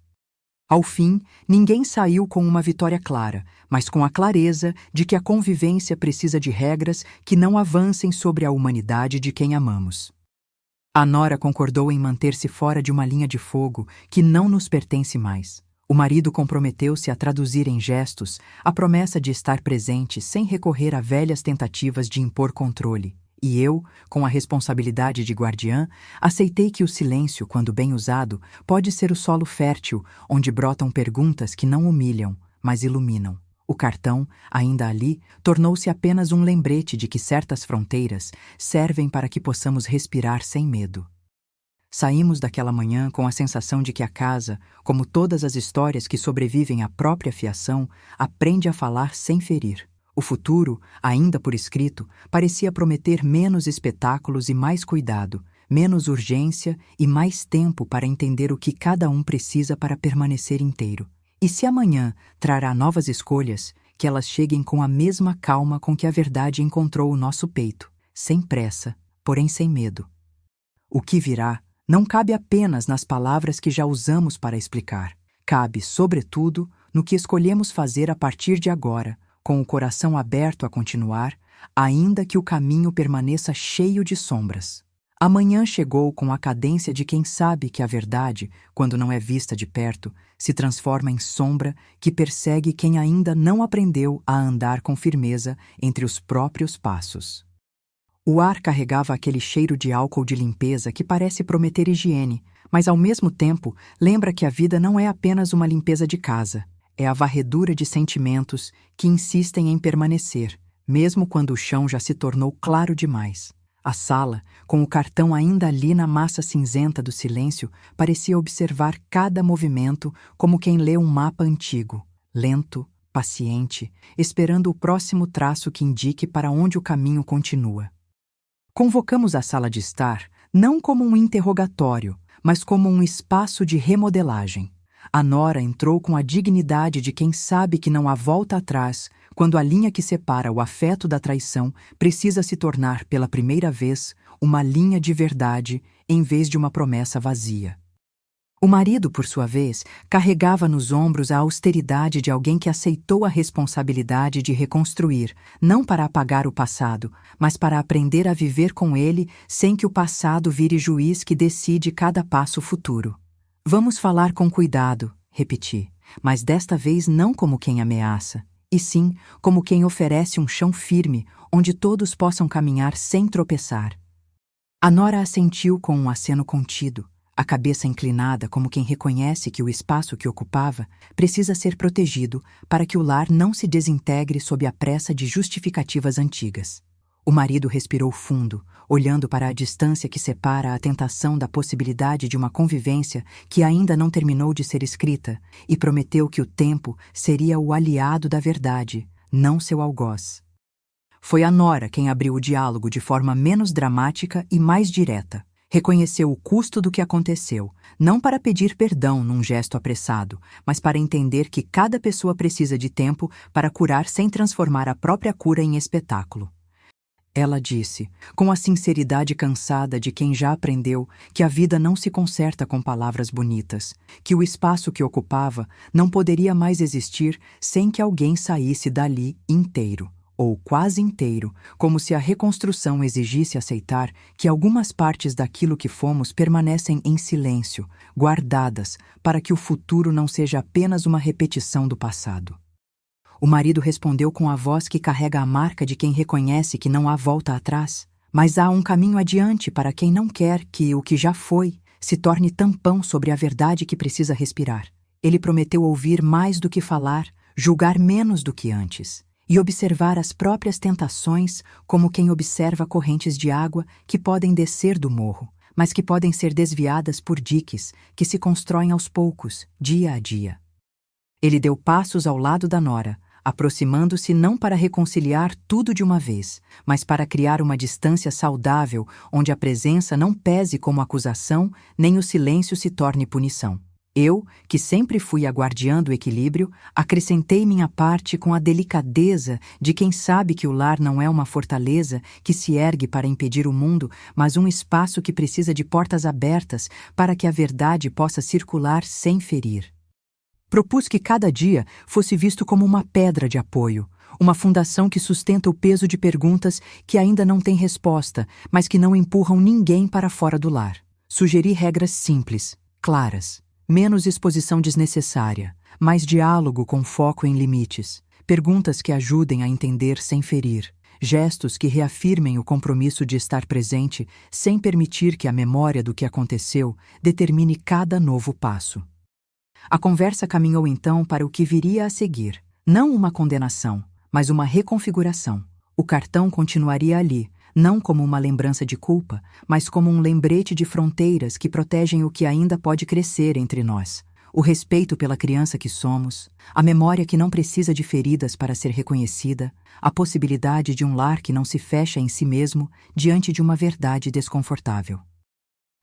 Ao fim, ninguém saiu com uma vitória clara, mas com a clareza de que a convivência precisa de regras que não avancem sobre a humanidade de quem amamos. A nora concordou em manter-se fora de uma linha de fogo que não nos pertence mais. O marido comprometeu-se a traduzir em gestos a promessa de estar presente sem recorrer a velhas tentativas de impor controle. E eu, com a responsabilidade de guardiã, aceitei que o silêncio, quando bem usado, pode ser o solo fértil onde brotam perguntas que não humilham, mas iluminam. O cartão, ainda ali, tornou-se apenas um lembrete de que certas fronteiras servem para que possamos respirar sem medo. Saímos daquela manhã com a sensação de que a casa, como todas as histórias que sobrevivem à própria fiação, aprende a falar sem ferir. O futuro, ainda por escrito, parecia prometer menos espetáculos e mais cuidado, menos urgência e mais tempo para entender o que cada um precisa para permanecer inteiro. E se amanhã trará novas escolhas, que elas cheguem com a mesma calma com que a verdade encontrou o nosso peito, sem pressa, porém sem medo. O que virá não cabe apenas nas palavras que já usamos para explicar. Cabe, sobretudo, no que escolhemos fazer a partir de agora, com o coração aberto a continuar, ainda que o caminho permaneça cheio de sombras. Amanhã chegou com a cadência de quem sabe que a verdade, quando não é vista de perto, se transforma em sombra que persegue quem ainda não aprendeu a andar com firmeza entre os próprios passos. O ar carregava aquele cheiro de álcool de limpeza que parece prometer higiene, mas ao mesmo tempo lembra que a vida não é apenas uma limpeza de casa. É a varredura de sentimentos que insistem em permanecer, mesmo quando o chão já se tornou claro demais. A sala, com o cartão ainda ali na massa cinzenta do silêncio, parecia observar cada movimento como quem lê um mapa antigo, lento, paciente, esperando o próximo traço que indique para onde o caminho continua. Convocamos a sala de estar não como um interrogatório, mas como um espaço de remodelagem. A nora entrou com a dignidade de quem sabe que não há volta atrás quando a linha que separa o afeto da traição precisa se tornar, pela primeira vez, uma linha de verdade em vez de uma promessa vazia. O marido, por sua vez, carregava nos ombros a austeridade de alguém que aceitou a responsabilidade de reconstruir, não para apagar o passado, mas para aprender a viver com ele sem que o passado vire juiz que decide cada passo futuro. Vamos falar com cuidado, repeti, mas desta vez não como quem ameaça, e sim como quem oferece um chão firme onde todos possam caminhar sem tropeçar. A nora assentiu com um aceno contido, a cabeça inclinada como quem reconhece que o espaço que ocupava precisa ser protegido para que o lar não se desintegre sob a pressa de justificativas antigas. O marido respirou fundo, olhando para a distância que separa a tentação da possibilidade de uma convivência que ainda não terminou de ser escrita, e prometeu que o tempo seria o aliado da verdade, não seu algoz. Foi a nora quem abriu o diálogo de forma menos dramática e mais direta. Reconheceu o custo do que aconteceu, não para pedir perdão num gesto apressado, mas para entender que cada pessoa precisa de tempo para curar sem transformar a própria cura em espetáculo. Ela disse, com a sinceridade cansada de quem já aprendeu que a vida não se conserta com palavras bonitas, que o espaço que ocupava não poderia mais existir sem que alguém saísse dali inteiro. ou quase inteiro, como se a reconstrução exigisse aceitar que algumas partes daquilo que fomos permanecem em silêncio, guardadas, para que o futuro não seja apenas uma repetição do passado. O marido respondeu com a voz que carrega a marca de quem reconhece que não há volta atrás, mas há um caminho adiante para quem não quer que o que já foi se torne tampão sobre a verdade que precisa respirar. Ele prometeu ouvir mais do que falar, julgar menos do que antes, e observar as próprias tentações como quem observa correntes de água que podem descer do morro, mas que podem ser desviadas por diques que se constroem aos poucos, dia a dia. Ele deu passos ao lado da nora, aproximando-se não para reconciliar tudo de uma vez, mas para criar uma distância saudável onde a presença não pese como acusação, nem o silêncio se torne punição. Eu, que sempre fui a guardiã do equilíbrio, acrescentei minha parte com a delicadeza de quem sabe que o lar não é uma fortaleza que se ergue para impedir o mundo, mas um espaço que precisa de portas abertas para que a verdade possa circular sem ferir. Propus que cada dia fosse visto como uma pedra de apoio, uma fundação que sustenta o peso de perguntas que ainda não têm resposta, mas que não empurram ninguém para fora do lar. Sugeri regras simples, claras. Menos exposição desnecessária, mais diálogo com foco em limites, perguntas que ajudem a entender sem ferir, gestos que reafirmem o compromisso de estar presente sem permitir que a memória do que aconteceu determine cada novo passo. A conversa caminhou então para o que viria a seguir, não uma condenação, mas uma reconfiguração. O cartão continuaria ali, não como uma lembrança de culpa, mas como um lembrete de fronteiras que protegem o que ainda pode crescer entre nós. O respeito pela criança que somos, a memória que não precisa de feridas para ser reconhecida, a possibilidade de um lar que não se fecha em si mesmo diante de uma verdade desconfortável.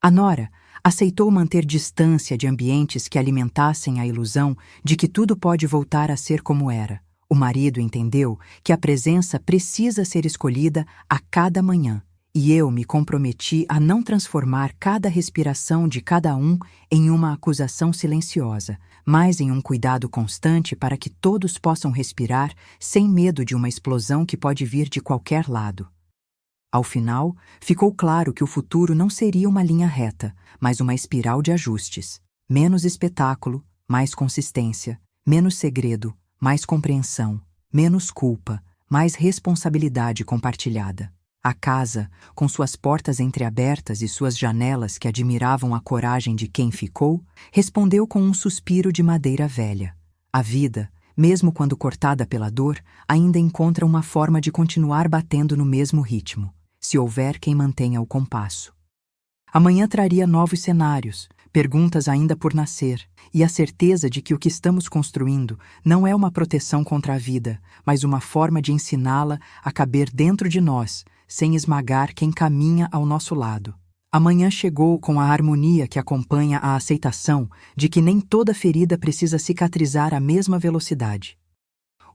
A nora aceitou manter distância de ambientes que alimentassem a ilusão de que tudo pode voltar a ser como era. O marido entendeu que a presença precisa ser escolhida a cada manhã, e eu me comprometi a não transformar cada respiração de cada um em uma acusação silenciosa, mas em um cuidado constante para que todos possam respirar sem medo de uma explosão que pode vir de qualquer lado. Ao final, ficou claro que o futuro não seria uma linha reta, mas uma espiral de ajustes. Menos espetáculo, mais consistência, menos segredo, mais compreensão, menos culpa, mais responsabilidade compartilhada. A casa, com suas portas entreabertas e suas janelas que admiravam a coragem de quem ficou, respondeu com um suspiro de madeira velha. A vida, mesmo quando cortada pela dor, ainda encontra uma forma de continuar batendo no mesmo ritmo, se houver quem mantenha o compasso. Amanhã traria novos cenários, perguntas ainda por nascer, e a certeza de que o que estamos construindo não é uma proteção contra a vida, mas uma forma de ensiná-la a caber dentro de nós, sem esmagar quem caminha ao nosso lado. Amanhã chegou com a harmonia que acompanha a aceitação de que nem toda ferida precisa cicatrizar à mesma velocidade.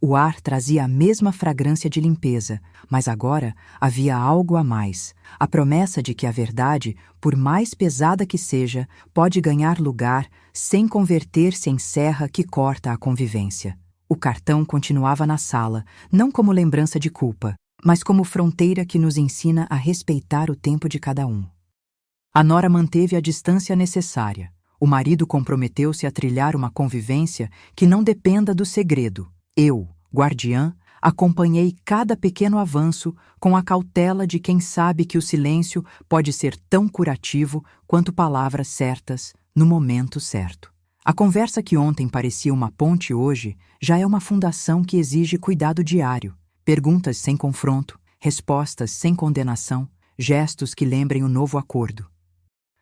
O ar trazia a mesma fragrância de limpeza, mas agora havia algo a mais, a promessa de que a verdade, por mais pesada que seja, pode ganhar lugar sem converter-se em serra que corta a convivência. O cartão continuava na sala, não como lembrança de culpa, mas como fronteira que nos ensina a respeitar o tempo de cada um. A nora manteve a distância necessária. O marido comprometeu-se a trilhar uma convivência que não dependa do segredo. Eu, guardiã, acompanhei cada pequeno avanço com a cautela de quem sabe que o silêncio pode ser tão curativo quanto palavras certas no momento certo. A conversa que ontem parecia uma ponte hoje já é uma fundação que exige cuidado diário. Perguntas sem confronto, respostas sem condenação, gestos que lembrem o novo acordo.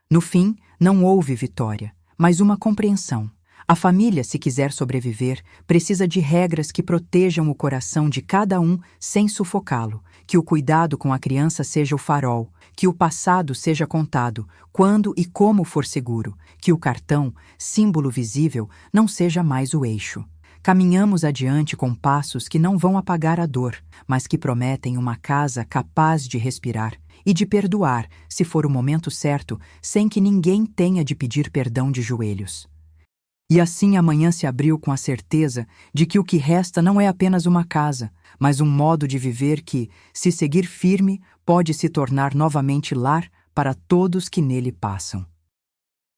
No fim, não houve vitória, mas uma compreensão. A família, se quiser sobreviver, precisa de regras que protejam o coração de cada um sem sufocá-lo, que o cuidado com a criança seja o farol, que o passado seja contado, quando e como for seguro, que o cartão, símbolo visível, não seja mais o eixo. Caminhamos adiante com passos que não vão apagar a dor, mas que prometem uma casa capaz de respirar e de perdoar, se for o momento certo, sem que ninguém tenha de pedir perdão de joelhos. E assim a manhã se abriu com a certeza de que o que resta não é apenas uma casa, mas um modo de viver que, se seguir firme, pode se tornar novamente lar para todos que nele passam.